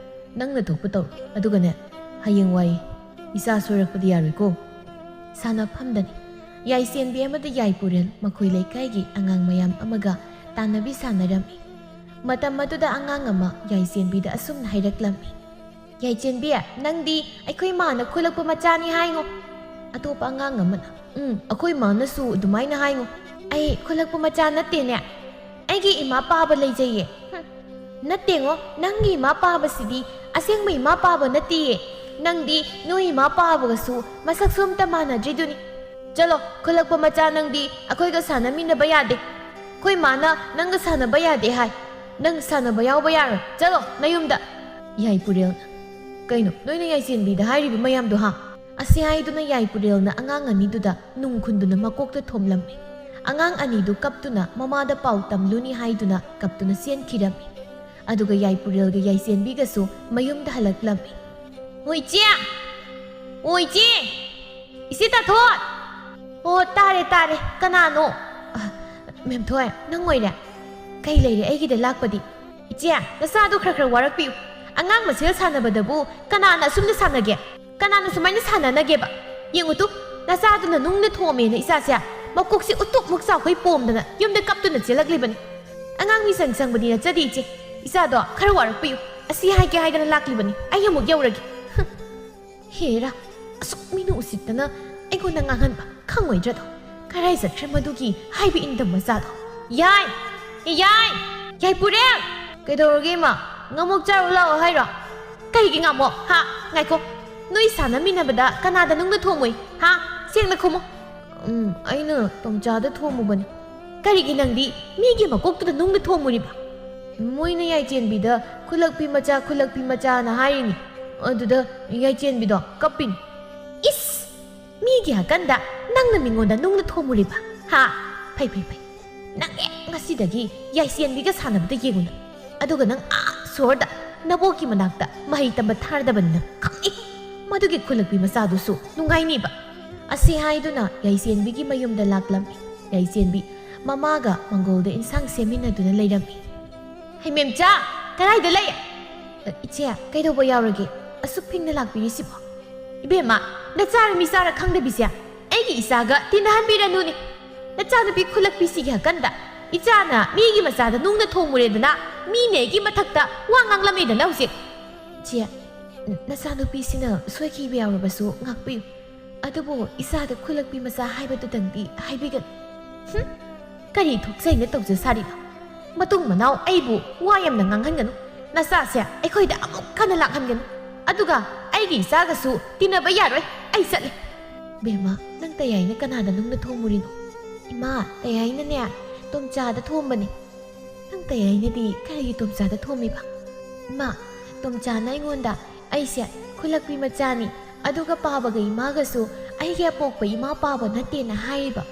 ꯅꯪꯅ ꯊꯣꯛꯄ ꯇꯧꯔꯣ ꯑꯗꯨꯒꯅꯦ ꯍꯌꯦꯡ ꯋꯥꯏ ꯏꯆꯥ ꯁꯣꯏꯔꯛꯄꯗꯤ ꯌꯥꯔꯣꯏꯀꯣ ꯁꯥꯟꯅꯐꯝꯗꯅꯤ ꯌꯥꯏꯆꯦꯟꯕꯤ ꯑꯃꯗꯤ ꯌꯥꯏꯄꯨꯔꯦꯜ ꯃꯈꯣꯏ ꯂꯩꯀꯥꯏꯒꯤ ꯑꯉꯥꯡ ꯃꯌꯥꯝ ꯑꯃꯒ ꯇꯥꯟꯅꯕꯤ ꯁꯥꯟꯅꯔꯝꯃꯤ ꯃꯇꯝ ꯑꯗꯨꯗ ꯑꯉꯥꯡ ꯑꯃ ꯌꯥꯏꯆꯦꯟꯕꯤꯗ ꯑꯁꯨꯝꯅ ꯍꯥꯏꯔꯛꯂꯝꯃꯤ ꯌꯥꯏꯆꯦꯟꯕꯤ ꯅꯪꯗꯤ ꯑꯩꯈꯣꯏ မာꯅ ꯈꯨꯜꯂꯛꯄ ꯃꯆꯥꯅꯤ ꯍꯥꯏꯉꯣ ꯑꯇꯣꯞꯄ ꯑꯉꯥꯡ ꯑꯃꯅ ꯑꯩꯈꯣꯏ ꯃꯥꯅꯁꯨ ꯑꯗꯨꯃꯥꯏꯅ ꯍꯥꯏꯉꯣ ꯑꯩ ꯈꯨꯜꯂꯛꯄ ꯃꯆꯥ ꯅꯠꯇꯦꯅꯦ ꯑꯩꯒꯤ ꯏꯃꯥ ꯄꯥꯕ ꯂꯩꯖꯩꯌꯦ ꯅꯠꯇꯦꯉꯣ ꯅꯪꯒꯤ ꯏꯃꯥ ꯄꯥꯕꯁꯤꯗꯤ ꯑꯁꯦꯡꯕ ꯏꯃꯥ ꯄꯥꯕ ꯅꯠꯇꯦꯌꯦ ꯅꯪꯗꯤ ꯅꯣꯏ ꯏꯃꯥ ꯄꯥꯕꯒꯁꯨ ꯃꯁꯛꯁꯨ ꯑꯝꯇ ꯃꯥꯟꯅꯗ꯭ꯔꯤꯗꯨꯅꯤ ꯆꯂꯣ ꯈꯨꯜꯂꯛꯄ ꯃꯆꯥ ꯅꯪꯗꯤ ꯑꯩꯈꯣꯏꯒ ꯁꯥꯟꯅꯃꯤꯟꯅꯕ ꯌꯥꯗꯦ ꯑꯩꯈꯣꯏ ꯃꯥꯅ ꯅꯪꯒ ꯁꯥꯟꯅꯕ ꯌꯥꯗꯦ ꯍꯥꯏ ꯅꯪ ꯁꯥꯟꯅꯕ ꯌꯥꯎꯕ ꯌꯥꯔꯣꯏ ꯆꯂꯣ ꯅꯌꯨꯝꯗ ꯌꯥꯏꯄꯨꯔꯦꯜꯅ ꯀꯩꯅꯣ ꯅꯣꯏꯅ ꯌꯥꯏꯆꯦꯟꯕꯤꯗ ꯍꯥꯏꯔꯤꯕ ꯃꯌꯥꯝꯗꯣ ꯑꯁꯤ ꯍꯥꯏꯗꯨꯅ ꯌꯥꯏꯄꯨꯔꯦꯜꯅ ꯑꯉꯥꯡ ꯑꯅꯤꯗꯨꯗ ꯅꯨꯡ ꯈꯨꯟꯗꯨꯅ ꯃꯀꯣꯛꯇ ꯊꯣꯝꯂꯝꯃꯤ ꯑꯉꯥꯡ ꯑꯅꯤꯗꯨ ꯀꯞꯇꯨꯅ ꯃꯃꯥꯗ ꯄꯥꯎ ꯇꯝꯂꯨꯅꯤ ꯍꯥꯏꯗꯨꯅ ꯀꯞꯇꯨꯅ ꯆꯦꯟꯈꯤꯔꯝꯃꯤ ꯑꯗꯨꯒ ꯌꯥꯏꯄꯨꯔꯦꯜꯒ ꯌꯥꯏꯆꯦꯟꯕꯤꯒꯁꯨ ꯃꯌꯨꯝꯗ ꯍꯜꯂꯛꯂꯝꯃꯤ ꯍꯣꯏ ꯏꯆꯦ ꯏꯆꯦ ꯇꯥꯊꯣꯠ ꯑꯣ ꯇꯥꯔꯦ ꯀꯅꯥꯅꯣ ꯃꯦꯝꯊꯣꯏ ꯅꯪ ꯑꯣꯏꯔꯦ ꯀꯩ ꯂꯩꯔꯦ ꯑꯩꯒꯤꯗ ꯂꯥꯛꯄꯗꯤ ꯏꯆꯦ ꯅꯆꯥꯗꯣ ꯈꯔ ꯋꯥꯔꯛꯄꯤꯌꯨ ꯑꯉꯥꯡ ꯃꯁꯦꯜ ꯁꯥꯟꯅꯕꯗꯕꯨ ꯀꯅꯥꯅ ꯑꯁꯨꯝꯅ ꯁꯥꯟꯅꯒꯦ ꯀꯅꯥꯅ ꯁꯨꯃꯥꯏꯅ ꯁꯥꯟꯅꯅꯒꯦꯕ ꯌꯦꯡꯉꯨꯇꯨ ꯅꯆꯥꯗꯨꯅ ꯅꯨꯡꯅ ꯊꯣꯝꯃꯦꯅ ꯏꯆꯥꯁꯦ ꯃꯀꯣꯛꯁꯤ ꯎꯇꯨꯞꯃꯨꯛ ꯆꯥꯎꯈꯩ ꯄꯣꯝꯗꯅ ꯌꯨꯝꯗ ꯀꯞꯇꯨꯅ ꯆꯦꯜꯂꯛꯂꯤꯕꯅꯤ ꯑꯉꯥꯡ ꯃꯤꯆꯪ ꯆꯪꯕꯗꯤ ꯅꯠꯆꯗꯦ ꯏꯆꯦ ꯏꯆꯥꯗꯣ ꯈꯔ ꯋꯥꯔꯛꯄꯤꯌꯨ ꯑꯁꯤ ꯍꯥꯏꯒꯦ ꯍꯥꯏꯗꯅ ꯂꯥꯛꯂꯤꯕꯅꯤ ꯑꯩ ꯑꯃꯨꯛ ꯌꯧꯔꯒꯦ ꯍꯦꯔꯥ ꯑꯁꯨꯛ ꯃꯤꯅ ꯎꯁꯤꯠꯇꯅ ꯑꯩꯉꯣꯟꯗ ꯉꯥꯡꯍꯟꯕ ꯈꯪꯉꯣꯏꯗ꯭ꯔꯗꯣ ꯀꯔꯥꯏ ꯆꯠꯈ꯭ꯔꯦ ꯃꯗꯨꯒꯤ ꯍꯥꯏꯕ ꯏꯟꯗꯕ ꯃꯆꯥꯗꯣ ꯌꯥꯏꯄꯨꯔꯦꯜ ꯀꯩꯗꯧꯔꯒꯦ ꯏꯃꯥ ꯉꯥꯃꯣꯛ ꯆꯥꯔꯨ ꯂꯥꯛꯑꯣ ꯍꯥꯏꯔꯣ ꯀꯩꯒꯤ ꯉꯥꯃꯣꯛ ꯉꯥꯏꯈꯣ ꯅꯣꯏ ꯁꯥꯟꯅꯃꯤꯟꯅꯕꯗ ꯀꯅꯥꯗ ꯅꯨꯡꯅ ꯊꯣꯝꯃꯨꯏ ꯁꯦꯡꯅ ꯈꯨꯝꯃꯨ ꯑꯩꯅ ꯇꯣꯝꯆꯥꯗ ꯊꯣꯝꯃꯨꯕꯅꯤ ꯀꯔꯤꯒꯤ ꯅꯪꯗꯤ ꯃꯤꯒꯤ ꯃꯀꯣꯛꯇꯨꯗ ꯅꯨꯡꯅ ꯊꯣꯝꯃꯨꯔꯤꯕ ꯃꯣꯏꯅ ꯌꯥꯏꯆꯦꯟꯕꯤꯗ ꯈꯨꯜꯂꯛꯄꯤ ꯃꯆꯥꯅ ꯍꯥꯏꯔꯤꯅꯤ ꯑꯗꯨꯗ ꯌꯥꯏꯆꯦꯟꯕꯤꯗꯣ ꯀꯞꯄꯤꯅꯤ 이스! 미기 아간다 낭나 밍온다 농나 토무리바 하 파이 낭에 ngasida기 야이시엔비가 사나부다 예구나 아도가 낭 소르다 나보기 만학다 마이 땀바 타르다반나 캉이 마두기 쿨럭비 마사두수 룽가이니바 아시 하이두나 야이시엔비기 마욤다 락람미 야이시엔비 마마가 망골다 인상 세미나두나 레이람미 헤이맴자 가라이다 레이 이치야 가이도보 야우르기 아수핑나 락비리시보 이베마 나짜르 미사라 캉데비시야 애기 이사가 띠나한비라누니 나짜르비 쿨럭비시기 하간다 이짜나 미기 마사다 농나 통무레드나 미네기 마탁다 왕앙라메드나 우식 지야 나사누비시나 소이키비 야우르바수 ngakbiu adubo isada 쿨럭비 마사 하이바두당디 하이비간 kari thoksaina tawja sari matung manau aibu wayamna nganghanganu nasasia aikhoida amuk kana lakhanganu aduga aigi isaga su tinaba yaroi ai satli bema nang tayaina kanada nungna thomurino ima tayaina ne tomcha da thombani nang tayaina di kari tomcha da thomiba ima tomcha na ingonda aisia khulakpi machani aduga pabaga imaga su aigi apokpa ima paba natte na haiba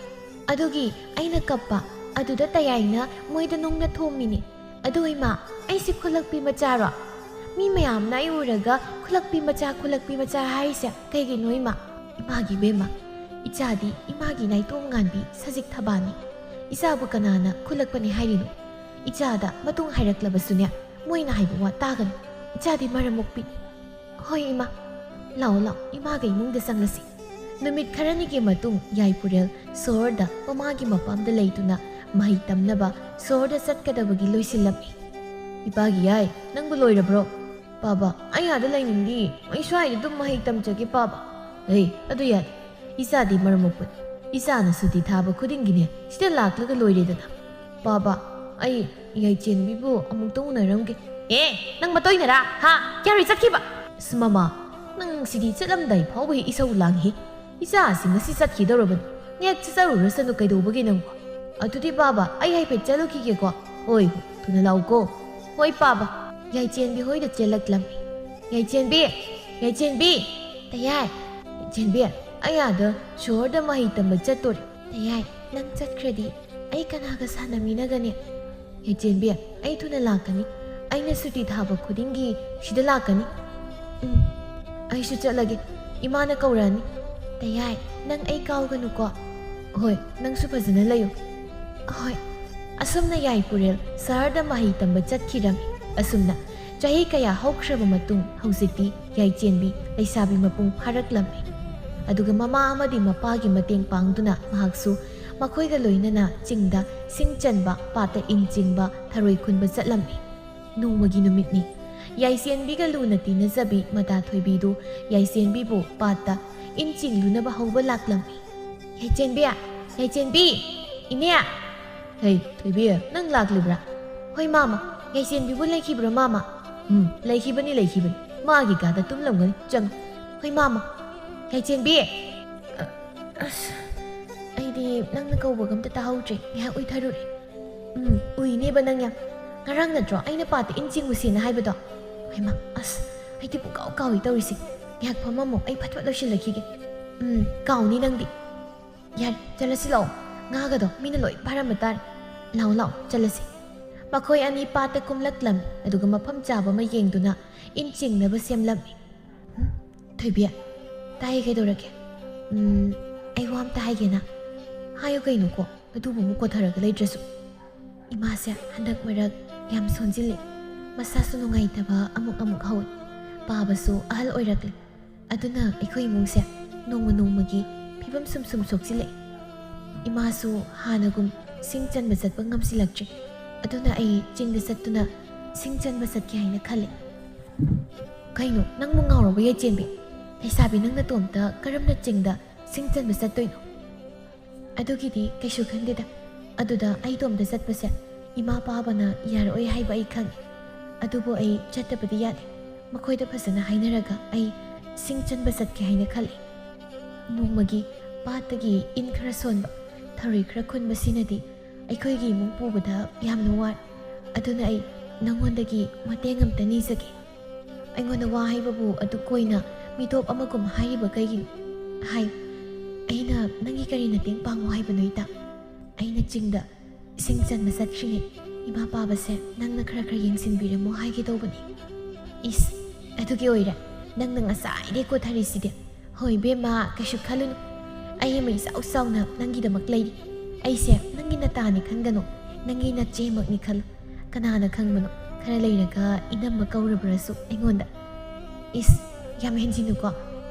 adugi aina kappa aduda tayaina moida nungna thomini adu ima aisi khulakpi machara mi mayam na iuraga khulakpi macha haisa kaigi noima imagi bema ichadi imagi naitom nganbi sajik thabani isabu kanana khulakpani hairino ichada matung hairaklabasunya moina haibu wa tagan ichadi maramukpi hoi ima lao imaga imungda sanglasi numit kharanigi matung yaipurel sorda mamagi mapamda leituna mahi tamnaba sorda satkadabagi loisilami ipagi yai nangbu loirabro Papa, ay ada lainindi. Ay swai dum mahitam chagi papa. Hey, adu yad. Isa di marmupun. Isa na suti thaba khuding gine. Sida laklaga loire dana. Papa, ꯑꯩ ꯌꯥꯏꯆꯦꯟꯕꯤꯕꯨ ꯑꯃꯨꯛꯇ ꯎꯅꯔꯝꯒꯦ. ꯅꯪ ꯃꯇꯣꯏꯅꯔꯥ? ꯍꯥ? ꯀꯌꯥꯔꯤ ꯆꯠꯈꯤꯕ? ꯃꯃꯥ, ꯅꯪ ꯁꯤꯗꯤ ꯆꯠꯂꯝꯗꯥꯏ ꯐꯥꯎꯕ ꯏꯁꯧ ꯂꯥꯡꯉꯤ. ꯏꯆꯥꯁꯤ ꯉꯁꯤ ꯆꯠꯈꯤꯗꯧꯔꯕꯅꯤ. ꯉꯦꯛ ꯆꯠꯆꯔꯨꯔꯁꯅꯨ ꯀꯩꯗꯧꯕꯒꯤ ꯅꯪꯕꯨ? ꯑꯗꯨꯗꯤ ꯕꯥꯕꯥ, ꯑꯩ ꯍꯥꯏꯐꯦꯠ ꯆꯠꯂꯨꯈꯤꯒꯦꯀꯣ. ꯍꯣꯏ, ꯊꯨꯅ ꯂꯥꯛꯎꯀꯣ. ꯍꯣꯏ ꯄꯥꯕ. ꯌꯥꯏꯆꯦꯟꯕꯤ ꯍꯣꯏꯗ ꯆꯦꯜꯂꯛꯂꯝꯃꯤ. ꯌꯥꯏꯆꯦꯟꯕꯤ! ꯌꯥꯏꯆꯦꯟꯕꯤ! ꯇꯌꯥꯏ! ꯌꯥꯏꯆꯦꯟꯕꯤ, ꯑꯩ ꯑꯥꯗ ꯁꯣꯍꯣꯔꯗ ꯃꯍꯩ ꯇꯝꯕ ꯆꯠꯇꯣꯔꯦ. ꯇꯌꯥꯏ, ꯅꯪ ꯆꯠꯈ꯭ꯔꯗꯤ ꯑꯩ ꯀꯅꯥꯒ ꯁꯥꯟꯅꯃꯤꯟꯅꯒꯅꯤ? ꯌꯥꯏꯆꯦꯟꯕꯤ, ꯑꯩ ꯊꯨꯅ ꯂꯥꯛꯀꯅꯤ. ꯑꯩꯅ ꯁꯨꯇꯤ ꯊꯥꯕ ꯈꯨꯗꯤꯡꯒꯤ ꯁꯤꯗ ꯂꯥꯛꯀꯅꯤ. ꯑꯩꯁꯨ ꯆꯠꯂꯒꯦ. ꯏꯃꯥꯅ ꯀꯧꯔꯛꯑꯅꯤ. ꯇꯌꯥꯏ, ꯅꯪ ꯑꯩ ꯀꯥꯎꯒꯅꯨꯀꯣ. ꯍꯣꯏ, ꯅꯪꯁꯨ ꯐꯖꯅ ꯂꯩꯌꯨ. ꯍꯣꯏ. ꯑꯁꯨꯝꯅ ꯌꯥꯏꯄꯨꯔꯦꯜ ꯁꯍꯔꯗ ꯃꯍꯩ ꯇꯝꯕ ꯆꯠꯈꯤꯔꯝꯃꯤ. ꯑꯁꯨꯝꯅ ꯆꯍꯤ ꯀꯌꯥ ꯍꯧꯈ꯭ꯔꯕ ꯃꯇꯨꯡ ꯍꯧꯖꯤꯛꯇꯤ ꯌꯥꯏꯆꯦꯟꯕꯤ ꯂꯩꯁꯥꯕꯤ ꯃꯄꯨꯡ ꯐꯥꯔꯛꯂꯝꯃꯤ. ꯑꯗꯨꯒ ꯃꯃꯥ ꯑꯃꯗꯤ ꯃꯄꯥꯒꯤ ꯃꯇꯦꯡ ꯄꯥꯡꯗꯨꯅ ꯃꯍꯥꯛꯁꯨ ꯃꯈꯣꯏꯒ ꯂꯣꯏꯅꯅ ꯆꯤꯡꯗ ꯁꯤꯡ ꯆꯟꯕ, ꯄꯥꯠꯇ ꯏꯟ ꯆꯤꯡꯕ, ꯊꯔꯣꯏ ꯈꯨꯟꯕ ꯆꯠꯂꯝꯃꯤ. ꯅꯣꯡꯃꯒꯤ ꯅꯨꯃꯤꯠꯅꯤ. ꯌꯥꯏꯆꯦꯟꯕꯤꯒ ꯂꯨꯅ ꯇꯤꯟꯅꯖꯕꯤ ꯃꯇꯥ ꯊꯣꯏꯕꯤꯗꯨ ꯌꯥꯏꯆꯦꯟꯕꯤꯕꯨ ꯄꯥꯠꯇ ꯏꯟ ꯆꯤꯡꯂꯨꯅꯕ ꯍꯧꯕ ꯂꯥꯛꯂꯝꯃꯤ. ꯌꯥꯏꯆꯦꯟꯕꯤ! ꯌꯥꯏꯆꯦꯟꯕꯤ! ꯏꯅꯦ! ꯍꯩ, ꯊꯣꯏꯕꯤ, ꯅꯪ ꯂꯥꯛꯂꯤꯕ꯭ꯔꯥ? ꯍꯣꯏ ꯃꯥꯃ. ꯌꯥꯏꯆꯦꯟꯕꯤꯕꯨ ꯂꯩꯈꯤꯕ꯭ꯔꯣ ꯃꯥꯃ? ꯂꯩꯈꯤꯕꯅꯤ. ꯃꯥꯒꯤ ꯀꯥꯗ ꯇꯨꯝꯂꯝꯒꯅꯤ. ꯆꯪꯉꯨ. ꯍꯣꯏ ꯃꯥꯃ. ꯌꯥꯏꯆꯦꯟꯕꯤ! ꯑꯩꯗꯤ ꯅꯪꯅ ꯀꯧꯕꯒ ꯑꯝꯇ ꯇꯥꯍꯧꯗ꯭ꯔꯦ. ꯉꯥꯏꯍꯥꯛ ꯎꯏꯊꯔꯨꯔꯦ. ꯎꯏꯅꯦꯕ ꯅꯪ ꯌꯥꯝ. ꯉꯔꯥꯡ ꯅꯠꯇ꯭ꯔꯣ ꯑꯩꯅ ꯄꯥꯠꯇ ꯏꯟ ꯆꯤꯡꯉꯨꯁꯦꯅ ꯍꯥꯏꯕꯗꯣ? ꯍꯩꯃꯥ, ꯑꯩꯗꯤ ꯄꯨꯡꯀꯥꯎ ꯀꯥꯎꯏ ꯇꯧꯔꯤꯁꯦ. ꯉꯥꯏꯍꯥꯛ ꯐꯝꯃꯝꯃꯣ, ꯑꯩ ꯐꯠ ꯂꯣꯏꯁꯤꯜꯂꯛꯈꯤꯒꯦ. ꯀꯥꯎꯅꯤ ꯅꯪꯗꯤ. ꯌꯥꯔꯦ, ꯆꯠꯂꯁꯤ ꯂꯥꯛꯑꯣ. ꯉꯥꯒꯗꯣ ꯃꯤꯅ ꯂꯣꯏ ꯐꯥꯔꯝꯕ ꯇꯥꯔꯦ. ꯂꯥꯛꯑꯣ, ꯆꯠꯂꯁꯤ. ꯃꯈꯣꯏ ꯑꯅꯤ ꯄꯥꯠꯇ ꯀꯨꯝꯂꯛꯂꯝꯃꯤ. ꯑꯗꯨꯒ ꯃꯐꯝ ꯆꯥꯕ ꯑꯃ ꯌꯦꯡꯗꯨꯅ ꯏꯟ ꯆꯤꯡꯅꯕ ꯁꯦꯝꯂꯝꯃꯤ. ꯊꯣꯏꯕꯤ, ꯇꯥꯏꯌꯦ, ꯀꯩꯗꯧꯔꯒꯦ? ꯑꯩ ꯋꯥ ꯑꯝꯇ ꯍꯥꯏꯒꯦꯅ. ꯍꯥꯏꯌꯨ ꯀꯩꯅꯣꯀꯣ, ꯑꯗꯨꯕꯨ ꯑꯃꯨꯛ ꯀꯣꯊꯔꯒ ꯂꯩꯇ꯭ꯔꯁꯨ. ꯏꯃꯥꯁꯦ ꯍꯟꯗꯛ ꯃꯔꯛ ꯌꯥꯝ ꯁꯣꯟꯖꯤꯜꯂꯤ. ꯃꯁꯥꯁꯨ ꯅꯨꯡꯉꯥꯏꯇꯕ ꯑꯃꯨꯛ ꯍꯧꯏ. ꯄꯥꯕꯁꯨ ꯑꯍꯜ ꯑꯣꯏꯔꯛꯂꯤ. ꯑꯗꯨꯅ ꯑꯩꯈꯣꯏ ꯏꯃꯨꯡꯁꯦ ꯅꯣꯡꯃ ꯅꯣꯡꯃꯒꯤ ꯐꯤꯕꯝ ꯁꯨꯝ ꯁꯣꯛꯆꯤꯜꯂꯛꯏ. ꯏꯃꯥꯁꯨ ꯍꯥꯟꯅꯒꯨꯝ ꯁꯤꯡ ꯆꯟꯕ ꯆꯠꯄ ꯉꯝꯁꯤꯜꯂꯛꯇ꯭ꯔꯤ. ꯑꯗꯨꯅ ꯑꯩ ꯆꯤꯡꯗ ꯆꯠꯇꯨꯅ ꯁꯤꯡ ꯆꯟꯕ ꯆꯠꯀꯦ ꯍꯥꯏꯅ ꯈꯜꯂꯤ. ꯀꯩꯅꯣ, ꯅꯪꯕꯨ ꯉꯥꯎꯔꯕ ꯌꯥꯏꯆꯦꯟꯕꯤ? ꯂꯩꯁꯥꯕꯤ ꯅꯪ ꯅꯇꯣꯝꯇ ꯀꯔꯝꯅ ꯆꯤꯡꯗ ꯁꯤꯡ ꯆꯟꯕ ꯆꯠꯇꯣꯏꯅꯣ? ꯑꯗꯨꯒꯤꯗꯤ ꯀꯩꯁꯨ ꯈꯟꯗꯦꯗ. ꯑꯗꯨꯗ ꯑꯩ ꯏꯇꯣꯝꯇ ꯆꯠꯄꯁꯦ ꯏꯃꯥ ꯄꯥꯕꯅ ꯌꯥꯔꯛꯑꯣꯏ ꯍꯥꯏꯕ ꯑꯩ ꯈꯪꯉꯤ. ꯑꯗꯨꯕꯨ ꯑꯩ ꯆꯠꯇꯕꯗꯤ ꯌꯥꯗꯦ. ꯃꯈꯣꯏꯗ ꯐꯖꯅ ꯍꯥꯏꯅꯔꯒ ꯑꯩ ꯁꯤꯡ ꯆꯟꯕ ꯆꯠꯀꯦ ꯍꯥꯏꯅ ꯈꯜꯂꯤ. ꯅꯣꯡꯃꯒꯤ ꯄꯥꯠꯇꯒꯤ ꯏꯟ khara ꯁꯣꯟꯕ, ꯊꯔꯣꯏ khara ꯈꯨꯟꯕꯁꯤꯅꯗꯤ ꯑꯩꯈꯣꯏꯒꯤ ꯏꯃꯨꯡ ꯄꯨꯕꯗ ꯌꯥꯝꯅ ꯋꯥꯔꯦ. ꯑꯗꯨꯅ ꯑꯩ ꯅꯉꯣꯟꯗꯒꯤ ꯃꯇꯦꯡ ꯑꯝꯇ ꯅꯤꯖꯒꯦ. ꯑꯩꯉꯣꯟꯗ ꯋꯥ ꯍꯥꯏꯕꯕꯨ ꯑꯗꯨ ꯀꯣꯏꯅ ꯃꯤꯇꯣꯞ ꯑꯃꯒꯨꯝ ꯍꯥꯏꯔꯤꯕ ꯀꯩꯒꯤꯅꯣ? ꯍꯥꯏꯌꯨ. ꯑꯩꯅ ꯅꯪꯒꯤ ꯀꯔꯤ ꯃꯇꯦꯡ ꯄꯥꯡꯉꯣ ꯍꯥꯏꯕꯅꯣ ꯏꯇꯥ? ꯑꯩꯅ ꯆꯤꯡꯗ ꯁꯤꯡ ꯆꯟꯕ ꯆꯠꯈ꯭ꯔꯤꯉꯩ ꯏꯃꯥ ꯄꯥꯕꯁꯦ ꯅꯪꯅ khara ꯌꯦꯡꯁꯤꯟꯕꯤꯔꯝꯃꯣ ꯍꯥꯏꯒꯦ ꯇꯧꯕꯅꯤ. ꯏꯁ, ꯑꯗꯨꯒꯤ ꯑꯣꯏꯔꯦ ꯅꯪꯅ ꯉꯁꯥꯏꯗꯩ ꯀꯣꯊꯔꯤꯁꯤꯗꯤ. ꯍꯣꯏ ꯕꯦꯝꯃ, ꯀꯩꯁꯨ ꯈꯜꯂꯨꯅꯨ. ꯑꯩ ꯑꯃ ꯏꯆꯥꯎ ꯆꯥꯎꯅ ꯅꯪꯒꯤꯗꯃꯛ ꯂꯩꯔꯤ. ꯑꯩꯁꯦ ꯅꯪꯒꯤ ꯅꯇꯥꯅꯤ ꯈꯟꯒꯅꯨ. ꯅꯪꯒꯤ ꯅꯆꯦꯃꯛꯅꯤ ꯈꯜꯂꯨ. ꯀꯅꯥꯅ ꯈꯪꯕꯅꯣ, khara ꯂꯩꯔꯒ ꯏꯅꯝꯃ ꯀꯧꯔꯕ꯭ꯔꯁꯨ ꯑꯩꯉꯣꯟꯗ. ꯏꯁ, ꯌꯥꯝ ꯍꯦꯟꯖꯤꯟꯅꯨꯀꯣ.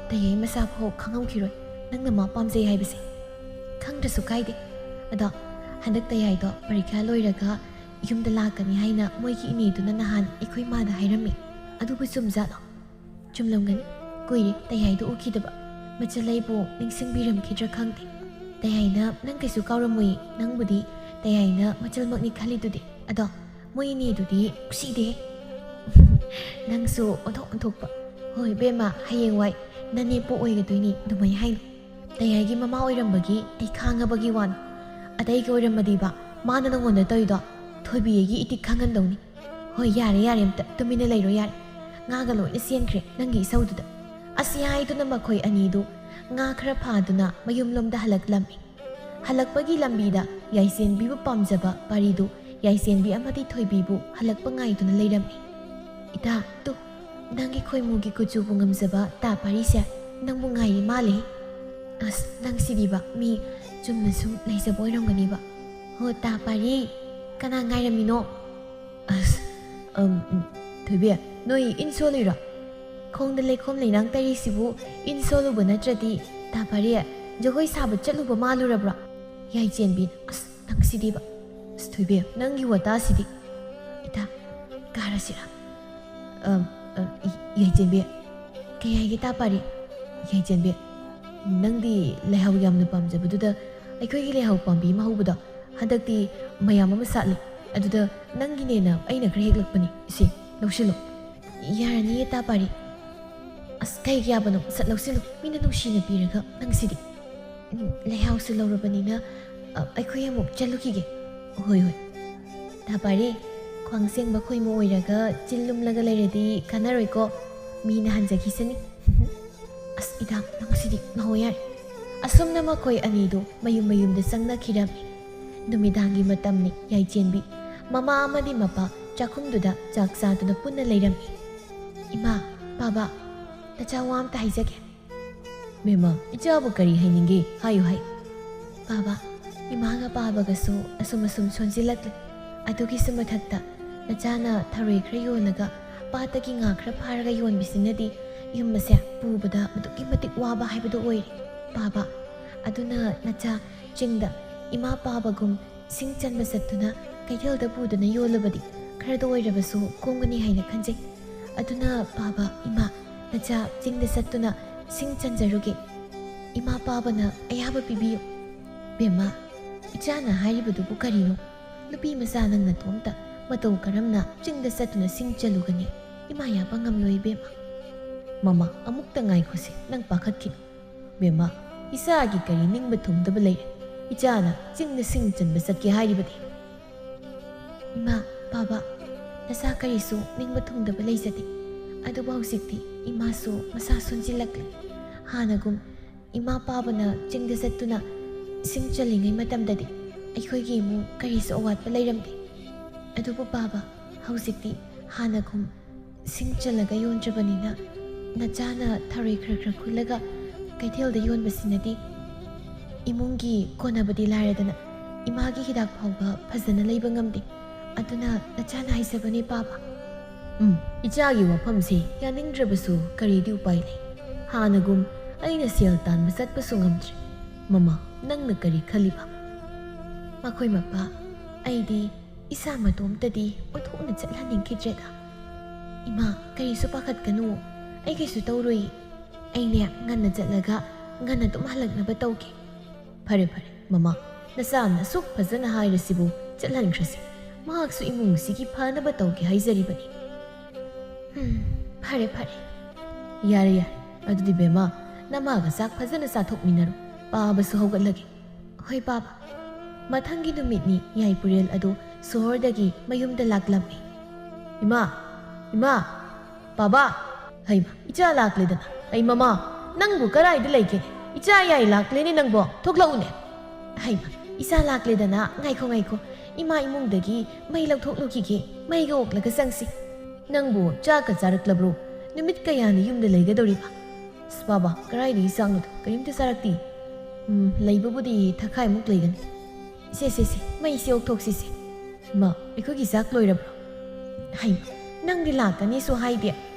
ꯇꯌꯥꯏ ꯃꯁꯥ ꯐꯥꯎ ꯈꯪꯍꯧꯈꯤꯔꯣꯏ ꯅꯪꯅ ꯃꯥ ꯄꯥꯝꯖꯩ ꯍꯥꯏꯕꯁꯦ. ꯈꯪꯗ꯭ꯔꯁꯨ ꯀꯥꯏꯗꯦ. ꯑꯗꯣ ꯍꯟꯗꯛ ꯇꯌꯥꯏꯗꯣ ꯄꯔꯤꯈ꯭ꯌꯥ ꯂꯣꯏꯔꯒ ꯌꯨꯝꯗ ꯂꯥꯛꯀꯅꯤ ꯍꯥꯏꯅ ꯃꯣꯏꯒꯤ ꯏꯅꯦꯗꯨꯅ ꯅꯍꯥꯟ ꯑꯩꯈꯣꯏ ꯃꯥꯗ ꯍꯥꯏꯔꯝꯃꯤ. ꯑꯗꯨꯕꯨ ꯆꯨꯝꯖꯥꯠꯂꯣ? ꯆꯨꯝꯂꯝꯒꯅꯤ. ꯀꯨꯏꯔꯦ ꯇꯌꯥꯏꯗꯣ ꯎꯈꯤꯗꯕ. ꯃꯆꯜꯂꯩꯕꯨ ꯅꯤꯡꯁꯤꯡꯕꯤꯔꯝꯈꯤꯗ꯭ꯔꯥ ꯈꯪꯗꯦ. ꯇꯌꯥꯏꯅ ꯅꯪ ꯀꯩꯁꯨ ꯀꯥꯎꯔꯝꯃꯣꯏ. ꯅꯪꯕꯨꯗꯤ ꯇꯌꯥꯏꯅ ꯃꯆꯜꯃꯛꯅꯤ ꯈꯜꯂꯤꯗꯨꯗꯤ. ꯑꯗꯣ ꯃꯣꯏ ꯏꯅꯦꯗꯨꯗꯤ ꯅꯨꯡꯁꯤꯗꯦ. ꯅꯪꯁꯨ ꯑꯣꯟꯊꯣꯛꯄ. ꯍꯣꯏ ꯕꯦꯝꯃ, ꯍꯌꯦꯡꯋꯥꯏ ꯅꯅꯦꯄꯣ ꯑꯣꯏꯒꯗꯣꯏꯅꯤ ꯑꯗꯨꯃꯥꯏ ꯍꯥꯏꯅꯨ. ꯇꯌꯥꯏꯒꯤ ꯃꯃꯥ ꯑꯣꯏꯔꯝꯕꯒꯤ ꯑꯩ ꯈꯥꯡꯉꯕꯒꯤ ꯋꯥꯅꯤ. ꯑꯇꯩꯒ ꯑꯣꯏꯔꯝꯃꯗꯤꯕ ꯃꯥꯅ ꯅꯪꯉꯣꯟꯗ ꯇꯧꯔꯤꯗꯣ ꯊꯣꯏꯕꯤ ꯑꯩꯒꯤ ꯏꯇꯤꯛ ꯈꯪꯍꯟꯗꯧꯅꯤ. ꯍꯣꯏ, ꯌꯥꯔꯦ ꯑꯝꯇ ꯇꯨꯃꯤꯟꯅ ꯂꯩꯔꯣ ꯌꯥꯔꯦ. ꯉꯥꯒ ꯂꯣꯏꯅ ꯆꯦꯟꯈ꯭ꯔꯦ ꯅꯪꯒꯤ ꯏꯁꯧꯗꯨꯗ. ꯑꯁꯤ ꯍꯥꯏꯗꯨꯅ ꯃꯈꯣꯏ ꯑꯅꯤꯗꯨ ꯉꯥ khara ꯐꯥꯗꯨꯅ ꯃꯌꯨꯝꯂꯣꯝꯗ ꯍꯜꯂꯛꯂꯝꯃꯤ. ꯍꯜꯂꯛꯄꯒꯤ ꯂꯝꯕꯤꯗ ꯌꯥꯏꯆꯦꯟꯕꯤꯕꯨ ꯄꯥꯝꯖꯕ ꯄꯥꯔꯤꯗꯨ ꯌꯥꯏꯆꯦꯟꯕꯤ ꯑꯃꯗꯤ ꯊꯣꯏꯕꯤꯕꯨ ꯍꯜꯂꯛꯄ ꯉꯥꯏꯗꯨꯅ ꯂꯩꯔꯝꯃꯤ. ꯏꯇꯥ, ꯇꯨ ꯅꯪꯒꯤ ꯈꯣꯏꯃꯨꯒꯤ ꯀꯨꯆꯨꯕꯨ ꯉꯝꯖꯕ ꯇꯥ ꯄꯥꯔꯤꯁꯦ ꯅꯪꯕꯨ ꯉꯥꯏꯔꯤ ꯃꯥꯜꯂꯦ. ꯑꯁ, ꯅꯪ ꯁꯤꯗꯤꯕ ꯃꯤ ꯆꯨꯝꯅ ꯁꯨꯝ ꯂꯩꯖꯕ ꯑꯣꯏꯔꯝꯒꯅꯤꯕ. ꯍꯣ ꯇꯥ ꯄꯥꯔꯤ, ꯀꯅꯥ ꯉꯥꯏꯔꯝꯃꯤꯅꯣ? ꯑꯁ, ꯊꯣꯏꯕꯤ, ꯅꯣꯏ ꯏꯟ ꯁꯣꯜꯂꯤꯔꯣ? ꯈꯣꯡꯗ ꯂꯩꯈꯣꯝ ꯂꯩꯅꯥꯡ ꯇꯩꯔꯤꯁꯤꯕꯨ ꯏꯟ ꯁꯣꯜꯂꯨꯕ ꯅꯠꯇ꯭ꯔꯗꯤ ꯇꯥ ꯄꯥꯔꯤ ꯖꯒꯣꯏ ꯁꯥꯕ ꯆꯠꯂꯨꯕ ꯃꯥꯜꯂꯨꯔꯕ꯭ꯔꯣ? ꯌꯥꯏꯆꯦꯟꯕꯤꯅ ꯑꯁ, ꯅꯪ ꯁꯤꯗꯤꯕ. ꯑꯁ ꯊꯣꯏꯕꯤ, ꯅꯪꯒꯤ ꯋꯥꯇꯥꯁꯤꯗꯤ. ꯏꯇꯥ, ꯀꯥꯔꯁꯤꯔꯥ? ꯌꯥꯏꯆꯦꯟꯕꯤ, ꯀꯩ ꯍꯥꯏꯒꯦ ꯇꯥ ꯄꯥꯔꯤ? ꯌꯥꯏꯆꯦꯟꯕꯤ, ꯅꯪꯗꯤ ꯂꯩꯍꯥꯎ ꯌꯥꯝꯅ ꯄꯥꯝꯖꯕꯗꯨꯗ ꯑꯩꯈꯣꯏꯒꯤ ꯂꯩꯍꯥꯎ ꯄꯥꯝꯕꯤ ꯑꯃ ꯍꯧꯕꯗꯣ ꯍꯟꯗꯛꯇꯤ ꯃꯌꯥꯝ ꯑꯃ ꯁꯥꯠꯂꯤ. ꯑꯗꯨꯗ ꯅꯪꯒꯤꯅꯦꯅ ꯑꯩꯅ ꯈꯔ ꯍꯦꯛꯂꯛꯄꯅꯤ ꯏꯁꯦ ꯂꯧꯁꯤꯜꯂꯣ ꯌꯥꯔꯅꯤꯌꯦ ꯇꯥ ꯄꯥꯔꯤ ꯑꯁ ꯀꯩꯒꯤ ꯌꯥꯕꯅꯣ ꯁꯠ ꯂꯧꯁꯤꯜꯂꯣ ꯃꯤꯅ ꯅꯨꯡꯁꯤꯅ ꯄꯤꯔꯒ ꯅꯪꯁꯤꯗꯤ ꯂꯩꯍꯥꯎꯁꯨ ꯂꯧꯔꯕꯅꯤꯅ ꯑꯩꯈꯣꯏ ꯑꯃꯨꯛ ꯆꯠꯂꯨꯈꯤꯒꯦ ꯍꯣꯏ ꯍꯣꯏ ꯇꯥ ꯄꯥꯔꯤ ꯈ꯭ꯋꯥꯡ ꯁꯦꯡꯕ ꯈꯣꯏꯃꯨ ꯑꯣꯏꯔꯒ ꯆꯤꯜ ꯂꯨꯝꯂꯒ ꯂꯩꯔꯗꯤ ꯀꯥꯟꯅꯔꯣꯏꯀꯣ ꯃꯤꯅ ꯍꯟꯖꯈꯤꯁꯅꯤ ꯑꯁ ꯏꯗꯥ ꯅꯪꯁꯤꯗꯤ ꯉꯍꯧ ꯌꯥꯔꯦ ꯑꯁꯨꯝꯅ ꯃꯈꯣꯏ ꯑꯅꯤꯗꯨ ꯃꯌꯨꯝ ꯃꯌꯨꯝꯗ ꯆꯪꯅꯈꯤꯔꯝꯃꯤ ꯅꯨꯃꯤꯗꯥꯡꯒꯤ ꯃꯇꯝꯅꯤ ꯌꯥꯏꯆꯦꯟꯕꯤ ꯃꯃꯥ ꯑꯃꯗꯤ ꯃꯄꯥ ꯆꯥꯛꯈꯨꯝꯗꯨꯗ ꯆꯥꯛ ꯆꯥꯗꯨꯅ ꯄꯨꯟꯅ ꯂꯩꯔꯝꯃꯤ ꯏꯃꯥ ꯕꯥꯕꯥ ꯅꯆꯥ ꯋꯥ ꯑꯝꯇ ꯍꯥꯏꯖꯒꯦ ꯃꯦꯝꯃ ꯏꯆꯥꯕꯨ ꯀꯔꯤ ꯍꯥꯏꯅꯤꯡꯒꯦ ꯍꯥꯏꯌꯨ ꯍꯥꯏ ꯕꯥꯕꯥ ꯏꯃꯥꯒ ꯕꯥꯕꯥꯒꯁꯨ ꯑꯁꯨꯝ ꯁꯣꯟꯖꯤꯜꯂꯛꯂꯦ ꯑꯗꯨꯒꯤꯁꯨ ꯃꯊꯛꯇ ꯅꯆꯥꯅ ꯊꯔꯣꯏ ꯈꯔ ꯌꯣꯜꯂꯒ ꯄꯥꯠꯇꯒꯤ ꯉꯥ ꯈꯔ ꯐꯥꯔꯒ ꯌꯣꯟꯕꯤꯁꯤꯅꯗꯤ ꯌꯨꯝ ꯑꯁꯦ ꯄꯨꯕꯗ ꯑꯗꯨꯛꯀꯤ ꯃꯇꯤꯛ ꯋꯥꯕ ꯍꯥꯏꯕꯗꯨ ꯑꯣꯏꯔꯦ ꯕꯥꯕꯥ ꯑꯗꯨꯅ ꯅꯆꯥ ꯆꯤꯡꯗ ꯏꯃꯥ ꯄꯥꯕꯒꯨꯝ ꯁꯤꯡ ꯆꯟꯕ ꯆꯠꯇꯨꯅ ꯀꯩꯊꯦꯜꯗ ꯄꯨꯗꯨꯅ ꯌꯣꯜꯂꯕꯗꯤ ꯈꯔꯗ ꯑꯣꯏꯔꯕꯁꯨ ꯀꯣꯡꯒꯅꯤ ꯍꯥꯏꯅ ꯈꯟꯖꯩ ꯑꯗꯨꯅ ꯕꯥꯕꯥ ꯏꯃꯥ ꯅꯆꯥ ꯆꯤꯡꯗ ꯆꯠꯇꯨꯅ ꯁꯤꯡ ꯆꯟꯖꯔꯨꯒꯦ ꯏꯃꯥ ꯄꯥꯕꯅ ꯑꯌꯥꯕ ꯄꯤꯕꯤꯌꯨ ꯕꯦꯝꯃ ꯏꯆꯥꯅ ꯍꯥꯏꯔꯤꯕꯗꯨꯕꯨ ꯀꯔꯤꯅꯣ ꯅꯨꯄꯤ ꯃꯆꯥ ꯅꯪꯅ ꯇꯣꯝꯇ ꯃꯇꯧ ꯀꯔꯝꯅ ꯆꯤꯡꯗ ꯆꯠꯇꯨꯅ ꯁꯤꯡ ꯆꯜꯂꯨꯒꯅꯤ ꯏꯃꯥ ꯌꯥꯕ ꯉꯝꯂꯣꯏ ꯕꯦꯝꯃ ꯃꯃꯥ ꯑꯃꯨꯛꯇ ꯉꯥꯏꯈꯣꯁꯤ ꯅꯪ ꯄꯥꯈꯠꯈꯤꯅꯨ ꯕꯦꯝꯃ ꯏꯆꯥꯒꯤ ꯀꯔꯤ ꯅꯤꯡꯕ ꯊꯨꯡꯗꯕ ꯂꯩꯔꯦ ꯏꯆꯥꯅ ꯆꯤꯡꯗ ꯁꯤꯡ ꯆꯟꯕ ꯆꯠꯀꯦ ꯍꯥꯏꯔꯤꯕꯗꯤ ꯏꯃꯥ ꯕꯥꯕꯥ ꯅꯆꯥ ꯀꯔꯤꯁꯨ ꯅꯤꯡꯕ ꯊꯨꯡꯗꯕ ꯂꯩꯖꯗꯦ ꯑꯗꯨꯕꯨ ꯍꯧꯖꯤꯛꯇꯤ ꯏꯃꯥꯁꯨ ꯃꯁꯥ ꯁꯣꯟꯖꯤꯜꯂꯛꯂꯦ ꯍꯥꯟꯅꯒꯨꯝ ꯏꯃꯥ ꯄꯥꯕꯅ ꯆꯤꯡꯗ ꯆꯠꯇꯨꯅ ꯁꯤꯡ ꯆꯜꯂꯤꯉꯩ ꯃꯇꯝꯗꯗꯤ ꯑꯩꯈꯣꯏꯒꯤ ꯏꯃꯨꯡ ꯀꯔꯤꯁꯨ ꯑꯋꯥꯠꯄ ꯂꯩꯔꯝꯗꯦ ꯑꯗꯨꯕꯨ ꯕꯥꯕꯥ ꯍꯧꯖꯤꯛꯇꯤ ꯍꯥꯟꯅꯒꯨꯝ ꯁꯤꯡ ꯆꯜꯂꯒ ꯌꯣꯟꯗ꯭ꯔꯕꯅꯤꯅ ꯅꯆꯥꯅ ꯊꯔꯣꯏ ꯈꯔ ꯈꯨꯜꯂꯒ ꯀꯩꯊꯦꯜꯗ ꯌꯣꯟꯕꯁꯤꯅꯗꯤ ꯏꯃꯨꯡꯒꯤ ꯀꯣꯟꯅꯕꯗꯤ ꯂꯥꯏꯔꯗꯅ ꯏꯃꯥꯒꯤ ꯍꯤꯗꯥꯛ ꯐꯥꯎꯕ ꯐꯖꯅ ꯂꯩꯕ ꯉꯝꯗꯦ ꯑꯗꯨꯅ ꯅꯆꯥꯅ ꯍꯥꯏꯖꯕꯅꯤ ꯕꯥꯕꯥ ꯏꯆꯥꯒꯤ ꯋꯥꯐꯝꯁꯤ ꯌꯥꯅꯤꯡꯗ꯭ꯔꯕꯁꯨ ꯀꯔꯤꯗꯤ ꯎꯄꯥꯏ ꯂꯩ ꯍꯥꯟꯅꯒꯨꯝ ꯑꯩꯅ ꯁꯦꯜ ꯇꯥꯟꯕ ꯆꯠꯄꯁꯨ ꯉꯝꯗ꯭ꯔꯦ ꯃꯃꯥ ꯅꯪꯅ ꯀꯔꯤ ꯈꯜꯂꯤꯕ ꯃꯈꯣꯏ ꯃꯄꯥ ꯑꯩꯗꯤ ꯏꯁꯥ ꯃꯇꯣꯝꯇꯗꯤ ꯑꯣꯟꯊꯣꯛꯅ ꯆꯠꯍꯟꯅꯤꯡꯈꯤꯗ꯭ꯔꯦꯗ ꯏꯃꯥ ꯀꯔꯤꯁꯨ ꯄꯥꯈꯠꯀꯅꯨ ꯑꯩ ꯀꯩꯁꯨ ꯇꯧꯔꯣꯏ ꯑꯩꯅꯦ ꯉꯟꯅ ꯆꯠꯂꯒ ꯉꯟꯅ ꯑꯗꯨꯝ ꯍꯜꯂꯛꯅꯕ ꯇꯧꯒꯦ ꯐꯔꯦ ꯃꯃꯥ ꯅꯆꯥꯅ ꯑꯁꯨꯛ ꯐꯖꯅ ꯍꯥꯏꯔꯁꯤꯕꯨ ꯆꯠꯍꯟꯈ꯭ꯔꯁꯤ ꯃꯍꯥꯛꯁꯨ ꯏꯃꯨꯡꯁꯤꯒꯤ ꯐꯅꯕ ꯇꯧꯒꯦ ꯍꯥꯏꯖꯔꯤꯕꯅꯤ ꯐꯔꯦ ꯌꯥꯔꯦ ꯑꯗꯨꯗꯤ ꯕꯦꯝꯃ ꯅꯃꯥꯒ ꯆꯥꯛ ꯐꯖꯅ ꯆꯥꯊꯣꯛꯃꯤꯟꯅꯔꯣ ꯄꯥꯕꯁꯨ ꯍꯧꯒꯠꯂꯒꯦ ꯍꯣꯏ ꯕꯥꯕꯥ ꯃꯊꯪꯒꯤ ꯅꯨꯃꯤꯠꯅꯤ ꯌꯥꯏꯄꯨꯔꯦꯜ ꯑꯗꯨ ꯁꯣꯍꯣꯔꯗꯒꯤ ꯃꯌꯨꯝꯗ ꯂꯥꯛꯂꯝꯃꯤ ꯏꯃꯥ ꯕꯥꯕꯥ ꯍꯩꯃ ꯏꯆꯥ ꯂꯥꯛꯂꯦꯗꯅ ꯑꯩ ꯃꯃꯥ ꯅꯪꯕꯨ ꯀꯔꯥꯏꯗ ꯂꯩꯒꯦ ꯏꯆꯥ ꯌꯥꯏ ꯂꯥꯛꯂꯦꯅꯦ ꯅꯪꯕꯣ ꯊꯣꯛꯂꯛꯎꯅꯦ ꯍꯩꯃ ꯏꯆꯥ ꯂꯥꯛꯂꯦꯗꯅ ꯉꯥꯏꯈꯣ ꯏꯃꯥ ꯏꯃꯨꯡꯗꯒꯤ ꯃꯩ ꯂꯧꯊꯣꯛꯂꯨꯈꯤꯒꯦ ꯃꯩꯒ ꯑꯣꯛꯂꯒ ꯆꯪꯁꯤ ꯅꯪꯕꯨ ꯆꯥꯛꯀ ꯆꯥꯔꯛꯂꯕ꯭ꯔꯣ ꯅꯨꯃꯤꯠ ꯀꯌꯥꯅꯤ ꯌꯨꯝꯗ ꯂꯩꯒꯗꯧꯔꯤꯕ ꯑꯁ ꯕꯥꯕꯥ ꯀꯔꯥꯏꯗꯒꯤ ꯆꯥꯛꯅꯣꯗ ꯀꯔꯤꯝꯇ ꯆꯥꯔꯛꯇꯦ ꯂꯩꯕꯕꯨꯗꯤ ꯊꯈꯥꯏꯃꯨꯛ ꯂꯩꯒꯅꯤ ꯁꯦ ꯃꯩꯁꯦ ꯑꯣꯛꯊꯣꯛꯁꯤꯁꯦ ꯏꯃꯥ ꯑꯩꯈꯣꯏꯒꯤ ꯆꯥꯛ ꯂꯣꯏꯔꯕ꯭ꯔꯣ ꯍꯩꯃ ꯅꯪꯗꯤ ꯂꯥꯛꯀꯅꯤꯁꯨ ꯍꯥꯏꯗꯦ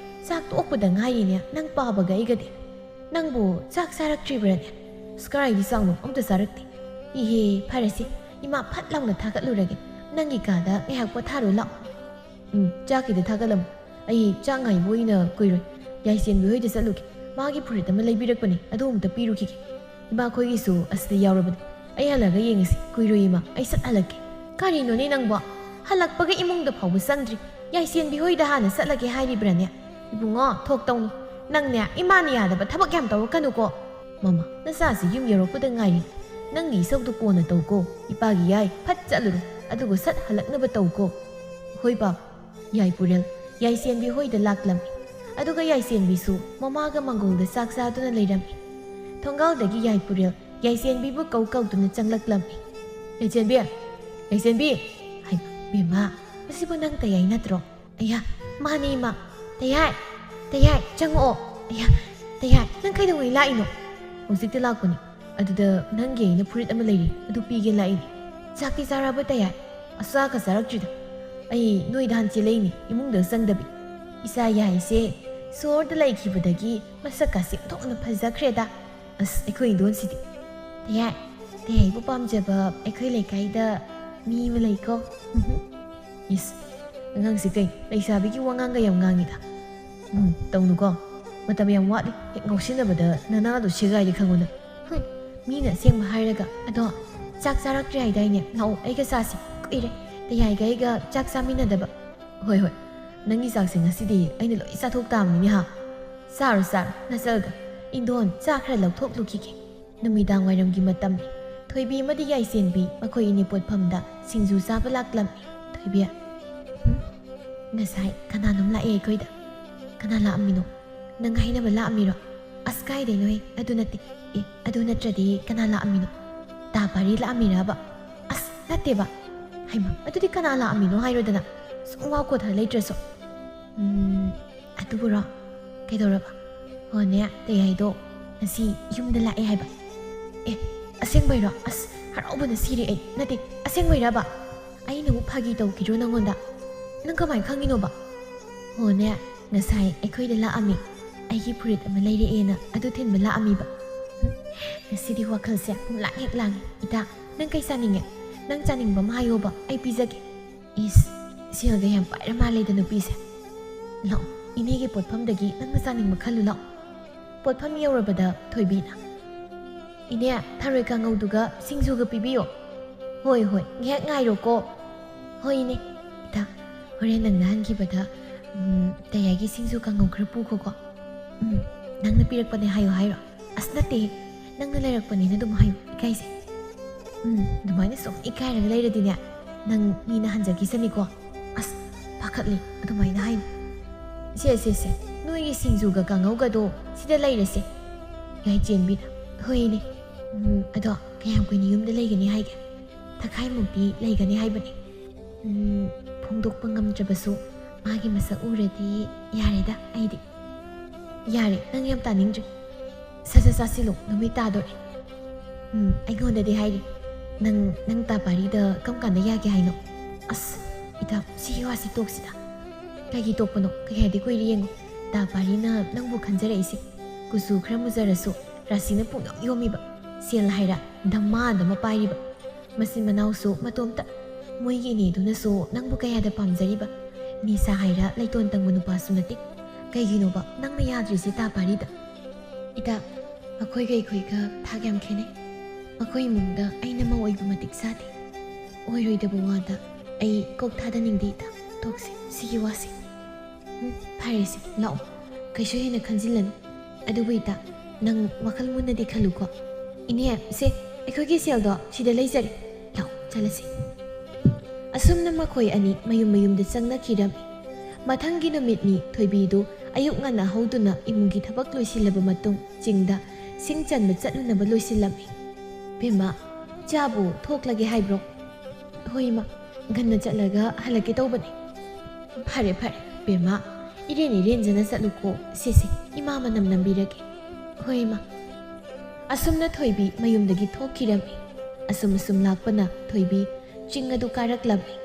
ꯆꯥꯛ ꯇꯣꯛꯄꯗ ꯉꯥꯏꯔꯤꯅꯦ ꯅꯪ ꯄꯥꯕꯒ ꯑꯩꯒꯗꯤ ꯅꯪꯕꯨ ꯆꯥꯛ ꯆꯥꯔꯛꯇ꯭ꯔꯤꯕ꯭ꯔꯅꯦ ꯑꯁ ꯀꯔꯥꯏꯗꯒꯤ ꯆꯥꯛꯅꯣ ꯑꯝꯇ ꯆꯥꯔꯛꯇꯦ ꯏꯍꯦ ꯐꯔꯦꯁꯦ ꯏꯃꯥ ꯐꯠ ꯂꯥꯎꯅ ꯊꯥꯒꯠꯂꯨꯔꯒꯦ ꯅꯪꯒꯤ ꯀꯥꯗ ꯉꯥꯏꯍꯥꯛ ꯄꯣꯊꯥꯔꯣ ꯂꯥꯛꯑꯣ ꯆꯥꯛꯀꯤꯗ ꯊꯥꯒꯠꯂꯝꯃꯨ ꯑꯩ ꯆꯥꯛ ꯉꯥꯏꯕ ꯑꯣꯏꯅ ꯀꯨꯏꯔꯣꯏ ꯌꯥꯏꯆꯦꯟꯕꯤ ꯍꯣꯏꯗ ꯆꯠꯂꯨꯒꯦ ꯃꯥꯒꯤ ꯐꯨꯔꯤꯠ ꯑꯃ ꯂꯩꯕꯤꯔꯛꯄꯅꯦ ꯑꯗꯨ ꯑꯃꯨꯛꯇ ꯄꯤꯔꯨꯈꯤꯒꯦ ꯏꯃꯥꯈꯣꯏꯒꯤꯁꯨ ꯑꯁꯤꯗ ꯌꯥꯎꯔꯕꯅꯤ ꯑꯩ ꯍꯜꯂꯒ ꯌꯦꯡꯉꯁꯤ ꯀꯨꯏꯔꯣꯏ ꯏꯃꯥ ꯑꯩ ꯁꯠ ꯍꯜꯂꯛꯀꯦ ꯀꯔꯤꯅꯣꯅꯦ ꯅꯪꯕꯣ ꯍꯜꯂꯛꯄꯒ ꯏꯃꯨꯡꯗ ꯐꯥꯎꯕ ꯆꯪꯗ꯭ꯔꯤ ꯌꯥꯏꯆꯦꯟꯕꯤ ꯍꯣꯏꯗ ꯍꯥꯟꯅ ꯆꯠꯂꯒꯦ ꯍꯥꯏꯔꯤꯕ꯭ꯔꯅꯦ ꯏꯕꯨꯡꯉꯣ ꯊꯣꯛꯇꯧꯅꯤ ꯅꯪꯅꯦ ꯏꯃꯥꯅ ꯌꯥꯗꯕ ꯊꯕꯛ ꯌꯥꯝ ꯇꯧꯔꯛꯀꯅꯨꯀꯣ ꯃꯃꯥ ꯅꯆꯥꯁꯤ ꯌꯨꯝ ꯌꯧꯔꯛꯄꯗ ꯉꯥꯏꯔꯤ ꯅꯪꯒꯤ ꯏꯁꯧꯗꯨ ꯀꯣꯟꯅ ꯇꯧꯀꯣ ꯏꯄꯥꯒꯤ ꯌꯥꯏ ꯐꯠ ꯆꯠꯂꯨꯔꯣ ꯑꯗꯨꯒ ꯁꯠ ꯍꯜꯂꯛꯅꯕ ꯇꯧꯀꯣ ꯍꯣꯏ ꯕꯥꯕꯥ ꯌꯥꯏꯄꯨꯔꯦꯜ ꯌꯥꯏꯆꯦꯟꯕꯤ ꯍꯣꯏꯗ ꯂꯥꯛꯂꯝꯃꯤ ꯑꯗꯨꯒ ꯌꯥꯏꯆꯦꯟꯕꯤꯁꯨ ꯃꯃꯥꯒ ꯃꯪꯒꯣꯜꯗ ꯆꯥꯛ ꯆꯥꯗꯨꯅ ꯂꯩꯔꯝꯃꯤ ꯊꯣꯡꯒꯥꯜꯗꯒꯤ ꯌꯥꯏꯄꯨꯔꯦꯜ ꯌꯥꯏꯆꯦꯟꯕꯤꯕꯨ ꯀꯧꯗꯨꯅ ꯆꯪꯂꯛꯂꯝꯃꯤ ꯌꯥꯏꯆꯦꯟꯕꯤ ꯍꯩꯃ ꯕꯦꯝꯃ ꯃꯁꯤꯕꯨ ꯅꯪ ꯇꯌꯥꯏ ꯅꯠꯇ꯭ꯔꯣ ꯑꯌꯥ ꯃꯥꯅꯦ ꯏꯃꯥ ꯇꯌꯥꯏ ꯆꯪꯉꯛꯑꯣ ꯑꯌꯥ ꯇꯌꯥꯏ ꯅꯪ ꯀꯩꯗꯧꯉꯩ ꯂꯥꯛꯏꯅꯣ ꯍꯧꯖꯤꯛꯇ ꯂꯥꯛꯄꯅꯤ ꯑꯗꯨꯗ ꯅꯪꯒꯤ ꯑꯩꯅ ꯐꯨꯔꯤꯠ ꯑꯃ ꯂꯩꯔꯤ ꯑꯗꯨ ꯄꯤꯒꯦ ꯂꯥꯛꯏꯅꯤ ꯆꯥꯛꯇꯤ ꯆꯥꯔꯕ ꯇꯌꯥꯏ ꯆꯥꯛꯀ ꯆꯥꯔꯛꯇ꯭ꯔꯤꯗ ꯑꯩ ꯅꯣꯏꯗ ꯍꯥꯟ ꯆꯦꯜꯂꯛꯏꯅꯤ ꯏꯃꯨꯡꯗ ꯆꯪꯗꯕꯤ ꯏꯆꯥ ꯌꯥꯏꯁꯦ ꯁꯣꯔꯗ ꯂꯩꯈꯤꯕꯗꯒꯤ ꯃꯁꯛꯀꯁꯦ ꯑꯣꯟꯊꯣꯛꯅ ꯐꯖꯈ꯭ꯔꯦꯗ ꯑꯁ ꯑꯩꯈꯣꯏ ꯏꯟꯗꯣꯟꯁꯤꯗꯤ ꯇꯌꯥꯏꯕꯨ ꯄꯥꯝꯖꯕ ꯑꯩꯈꯣꯏ ꯂꯩꯀꯥꯏꯗ ꯃꯤ ꯑꯃ ꯂꯩꯀꯣ ꯏꯁ ꯑꯉꯥꯡꯁꯤ ꯀꯩ ꯂꯩꯁꯥꯕꯤꯒꯤ ꯋꯥꯉꯥꯡꯒ ꯌꯥꯝ ꯉꯥꯡꯉꯤꯗ ꯇꯧꯅꯨꯀꯣ ꯃꯇꯝ ꯌꯥꯝ ꯋꯥꯠꯂꯤ ꯍꯦꯛ ꯉꯥꯎꯁꯤꯟꯅꯕꯗ ꯅꯅꯥꯗꯣ ꯁꯦꯒꯥꯏꯔꯤ ꯈꯪꯉꯨꯅ ꯃꯤꯅ ꯑꯁꯦꯡꯕ ꯍꯥꯏꯔꯒ ꯑꯗꯣ ꯆꯥꯛ ꯆꯥꯔꯛꯇ꯭ꯔꯤ ꯍꯥꯏꯗꯥꯏꯅꯦ ꯂꯥꯛꯑꯣ ꯑꯩꯒ ꯆꯥꯁꯤ ꯀꯨꯏꯔꯦ ꯇꯌꯥꯏꯒ ꯑꯩꯒ ꯆꯥꯛ ꯆꯥꯃꯤꯟꯅꯗꯕ ꯍꯣꯏ ꯅꯪꯒꯤ ꯆꯥꯛꯁꯤꯡ ꯑꯁꯤꯗꯤ ꯑꯩꯅ ꯂꯣꯏ ꯆꯥꯊꯣꯛ ꯇꯥꯕꯅꯤꯅꯦ ꯍꯥ ꯆꯥꯔꯣ ꯅꯆꯜꯒ ꯏꯟꯗꯣꯟ ꯆꯥꯛ ꯈꯔ ꯂꯧꯊꯣꯛꯂꯨꯈꯤꯒꯦ ꯅꯨꯃꯤꯗꯥꯡ ꯋꯥꯏꯔꯝꯒꯤ ꯃꯇꯝꯅꯤ ꯊꯣꯏꯕꯤ ꯑꯃꯗꯤ ꯌꯥꯏꯁꯦꯟꯕꯤ ꯃꯈꯣꯏ ꯑꯅꯤ ꯄꯣꯠꯐꯝꯗ ꯁꯤꯡꯖꯨ ꯆꯥꯕ ꯂꯥꯛꯂꯝꯃꯤ ꯊꯣꯏꯕꯤ ꯉꯁꯥꯏ ꯀꯅꯥꯅꯣꯝ ꯂꯥꯛꯑꯦ ꯑꯩꯈꯣꯏꯗ ꯀꯅꯥ ꯂꯥꯛꯑꯝꯃꯤꯅꯣ ꯅꯪ ꯍꯥꯏꯅꯕ ꯂꯥꯛꯑꯝꯃꯤꯔꯣ ꯑꯁ ꯀꯥꯏꯗꯩꯅꯣꯍꯦ ꯑꯗꯨ ꯅꯠꯇꯦ ꯑꯗꯨ ꯅꯠꯇ꯭ꯔꯗꯤ ꯀꯅꯥ ꯂꯥꯛꯑꯝꯃꯤꯅꯣ ꯇꯥ ꯄꯥꯔꯤ ꯂꯥꯛꯑꯝꯃꯤꯔꯕ ꯑꯁ ꯅꯠꯇꯦꯕ ꯍꯩꯃ ꯑꯗꯨꯗꯤ ꯀꯅꯥ ꯂꯥꯛꯑꯝꯃꯤꯅꯣ ꯍꯥꯏꯔꯣꯗꯅ ꯁꯨꯝ ꯋꯥ ꯀꯣꯊ ꯂꯩꯇ꯭ꯔꯁꯨ ꯑꯗꯨꯕꯨꯔꯣ ꯀꯩꯗꯧꯔꯕ ꯍꯣꯅꯦ ꯇꯌꯥꯏꯗꯣ ꯉꯁꯤ ꯌꯨꯝꯗ ꯂꯥꯛꯑꯦ ꯍꯥꯏꯕ ꯑꯁꯦꯡꯕꯩꯔꯣ ꯑꯁ ꯍꯔꯥꯎꯕꯅ ꯁꯤꯔꯦ ꯑꯩ ꯅꯠꯇꯦ ꯑꯁꯦꯡꯕꯩꯔꯕ ꯑꯩꯅꯕꯨ ꯐꯥꯒꯤ ꯇꯧꯈꯤꯗ꯭ꯔꯣ ꯅꯪꯉꯣꯟꯗ ꯅꯪ ꯀꯃꯥꯏꯅ ꯈꯪꯉꯤꯅꯣꯕ ꯍꯣꯅꯦ ꯉꯁꯥꯏ ꯑꯩꯈꯣꯏꯗ ꯂꯥꯛꯑꯝꯃꯤ ꯑꯩꯒꯤ ꯐꯨꯔꯤꯠ ꯑꯃ ꯂꯩꯔꯛꯑꯦꯅ ꯑꯗꯨ ꯊꯤꯟꯕ ꯂꯥꯛꯑꯝꯃꯤꯕ ꯉꯁꯤꯗꯤ ꯋꯥꯈꯜꯁꯦ ꯄꯨꯡꯂꯥꯡ ꯍꯦꯛ ꯂꯥꯡꯉꯤ ꯏꯇꯥ ꯅꯪ ꯀꯩ ꯆꯥꯅꯤꯡꯉꯦ ꯅꯪ ꯆꯥꯅꯤꯡꯕ ꯑꯃ ꯍꯥꯏꯌꯣꯕ ꯑꯩ ꯄꯤꯖꯒꯦ ꯏꯁ ꯁꯦꯜꯒ ꯌꯥꯝ ꯄꯥꯏꯔ ꯃꯥꯜꯂꯦꯗ ꯅꯨꯄꯤꯁꯦ ꯂꯥꯛꯑꯣ ꯏꯅꯦꯒꯤ ꯄꯣꯠꯐꯝꯗꯒꯤ ꯅꯪꯅ ꯆꯥꯅꯤꯡꯕ ꯈꯜꯂꯨ ꯂꯥꯛꯑꯣ ꯄꯣꯠꯐꯝ ꯌꯧꯔꯕꯗ ꯊꯣꯏꯕꯤꯅ ꯏꯅꯦ ꯊꯔꯣꯏ ꯀꯥꯡꯉꯧꯗꯨꯒ ꯁꯤꯡꯖꯨꯒ ꯄꯤꯕꯤꯌꯣ ꯍꯣꯏ ꯉꯥꯏꯍꯥꯛ ꯉꯥꯏꯔꯣꯀꯣ ꯍꯣꯏ ꯏꯅꯦ ꯏꯇꯥ ꯍꯣꯔꯦꯟ ꯅꯪꯅ ꯍꯟꯈꯤꯕꯗ ꯇꯌꯥꯏꯒꯤ ꯁꯤꯡꯖꯨ ꯀꯥꯡꯉꯧ ꯈꯔ ꯄꯨꯈꯣꯀꯣ ꯅꯪꯅ ꯄꯤꯔꯛꯄꯅꯦ ꯍꯥꯏꯔꯣ ꯑꯁ ꯅꯠꯇꯦ ꯅꯪꯅ ꯂꯩꯔꯛꯄꯅꯤꯅ ꯑꯗꯨꯝ ꯍꯥꯏꯌꯨ ꯏꯀꯥꯏꯁꯦ ꯑꯗꯨꯃꯥꯏꯅ ꯁꯨꯝ ꯏꯀꯥꯏꯔꯒ ꯂꯩꯔꯗꯤꯅꯦ ꯅꯪ ꯃꯤꯅ ꯍꯟꯖꯈꯤꯁꯅꯤꯀꯣ ꯑꯁ ꯄꯥꯈꯠꯂꯤ ꯑꯗꯨꯃꯥꯏꯅ ꯍꯥꯏꯅு ꯁꯦ ꯅꯣꯏꯒꯤ ꯁꯤꯡꯖꯨꯒ ꯀꯥꯡꯉꯧꯒꯗꯣ ꯁꯤꯗ ꯂꯩꯔꯁꯦ ꯌꯥꯏꯆꯦꯟꯕꯤꯅ ꯍꯣꯏꯅꯦ ꯑꯗꯣ ꯀꯌꯥꯝ ꯀꯨꯏꯅ ꯌꯨꯝꯗ ꯂꯩꯒꯅꯤ ꯍꯥꯏꯒꯦ ꯊꯈꯥꯏꯃꯨꯛꯇꯤ ꯂꯩꯒꯅꯤ ꯍꯥꯏꯕꯅꯤ ꯐꯣꯡꯗꯣꯛꯄ ꯉꯝꯗ꯭ꯔꯕꯁꯨ ꯃꯥꯒꯤ ꯃꯁꯛ ꯎꯔꯗꯤ ꯌꯥꯔꯦꯗ ꯑꯩꯗꯤ ꯌꯥꯔꯦ ꯅꯪ ꯌꯥꯝ ꯇꯥꯅꯤꯡꯗ꯭ꯔꯦ ꯁꯠ ꯆꯥꯁꯤꯜꯂꯨ ꯅꯨꯃꯤꯠ ꯇꯥꯗꯣꯔꯦ ꯑꯩꯉꯣꯟꯗꯗꯤ ꯍꯥꯏꯔꯤ ꯅꯪ ꯇꯥꯄꯥꯔꯤꯗ ꯀꯔꯝ ꯀꯥꯟꯗ ꯌꯥꯒꯦ ꯍꯥꯏꯅꯣ ꯑꯁ ꯏꯇꯥ ꯁꯤꯒꯤ ꯋꯥꯁꯤ ꯇꯣꯛꯁꯤꯗ ꯀꯩꯒꯤ ꯇꯣꯛꯄꯅꯣ ꯀꯩ ꯍꯥꯏꯗꯤ ꯀꯨꯏꯔꯦ ꯌꯦꯡꯉꯨ ꯇꯥꯄꯥꯔꯤꯅ ꯅꯪꯕꯨ ꯈꯟꯖꯔꯛꯏꯁꯦ ꯀꯨꯆꯨ ꯈꯔ ꯃꯨꯖꯔꯁꯨ ꯔꯥꯁꯤꯅ ꯄꯨꯡꯌꯣꯝ ꯌꯣꯝꯃꯤꯕ ꯁꯦꯜ ꯍꯥꯏꯔ ꯙꯃꯥꯗ ꯑꯃ ꯄꯥꯏꯔꯤꯕ ꯃꯆꯤꯟ ꯃꯅꯥꯎꯁꯨ ꯃꯇꯣꯝꯇ ꯃꯣꯏꯒꯤ ꯏꯅꯦꯗꯨꯅꯁꯨ ꯅꯪꯕꯨ ꯀꯌꯥꯗ ꯄꯥꯝꯖꯔꯤꯕ ꯅꯤꯁꯥ ꯍꯥꯏꯔ ꯂꯩꯇꯣꯟ ꯇꯪꯕ ꯅꯨꯄꯥꯁꯨ ꯅꯠꯇꯦ ꯀꯩꯒꯤꯅꯣꯕ ꯅꯪꯅ ꯌꯥꯗ꯭ꯔꯤꯁꯦ ꯇꯥꯄꯥꯔꯤꯗ ꯏꯇꯥ ꯑꯩꯈꯣꯏꯒ ꯊꯥꯛ ꯌꯥꯝ ꯈꯦꯠꯅꯩ ꯑꯩꯈꯣꯏ ꯏꯃꯨꯡꯗ ꯑꯩꯅ ꯃꯧ ꯑꯣꯏꯕ ꯃꯇꯤꯛ ꯆꯥꯗꯦ ꯑꯣꯏꯔꯣꯏꯗꯕ ꯋꯥꯗ ꯑꯩ ꯀꯣꯛ ꯊꯥꯗꯅꯤꯡꯗꯦ ꯏꯇꯥ ꯇꯣꯛꯁꯤ ꯁꯤꯒꯤ ꯋꯥꯁꯤ ꯐꯔꯦꯁꯦ ꯂꯥꯛꯑꯣ ꯀꯩꯁꯨ ꯍꯦꯟꯅ ꯈꯟꯖꯤꯜꯂꯅꯨ ꯑꯗꯨꯕꯨ ꯏꯇꯥ ꯅꯪ ꯋꯥꯈꯜ ꯃꯨꯟꯅꯗꯤ ꯈꯜꯂꯨꯀꯣ ꯏꯅꯦ ꯁꯦ ꯑꯩꯈꯣꯏꯒꯤ ꯁꯦꯜꯗꯣ ꯁꯤꯗ ꯂꯩꯖꯔꯦ ꯂꯥꯛꯑꯣ ꯆꯠꯂꯁꯤ ꯑꯁꯨꯝꯅ ꯃꯈꯣꯏ ꯑꯅꯤ ꯃꯌꯨꯝꯗ ꯆꯪꯅꯈꯤꯔꯝꯃꯤ ꯃꯊꯪꯒꯤ ꯅꯨꯃꯤꯠꯅꯤ ꯊꯣꯏꯕꯤꯗꯨ ꯑꯌꯨꯛ ꯉꯟꯅ ꯍꯧꯗꯨꯅ ꯏꯃꯨꯡꯒꯤ ꯊꯕꯛ ꯂꯣꯏꯁꯤꯜꯂꯕ ꯃꯇꯨꯡ ꯆꯤꯡꯗ ꯁꯤꯡ ꯆꯟꯕ ꯆꯠꯂꯨꯅꯕ ꯂꯣꯏꯁꯤꯜꯂꯝꯃꯤ ꯕꯦꯝꯃ ꯏꯆꯥꯕꯨ ꯊꯣꯛꯂꯒꯦ ꯍꯥꯏꯕ꯭ꯔꯣ ꯍꯣꯏ ꯏꯃꯥ ꯉꯟꯅ ꯆꯠꯂꯒ ꯍꯜꯂꯛꯀꯦ ꯇꯧꯕꯅꯤ ꯐꯔꯦ ꯕꯦꯝꯃ ꯏꯔꯦꯟꯖꯅ ꯆꯠꯂꯨꯀꯣ ꯁꯤꯁꯦ ꯏꯃꯥ ꯃꯅꯝ ꯅꯝꯕꯤꯔꯒꯦ ꯍꯣꯏ ꯏꯃꯥ ꯑꯁꯨꯝꯅ ꯊꯣꯏꯕꯤ ꯃꯌꯨꯝꯗꯒꯤ ꯊꯣꯛꯈꯤꯔꯝꯃꯤ ꯑꯁꯨꯝ ꯂꯥꯛꯄꯅ ꯊꯣꯏꯕꯤ ꯆꯤꯡ ꯑꯗꯨ ꯀꯥꯔꯛꯂꯝꯃꯤ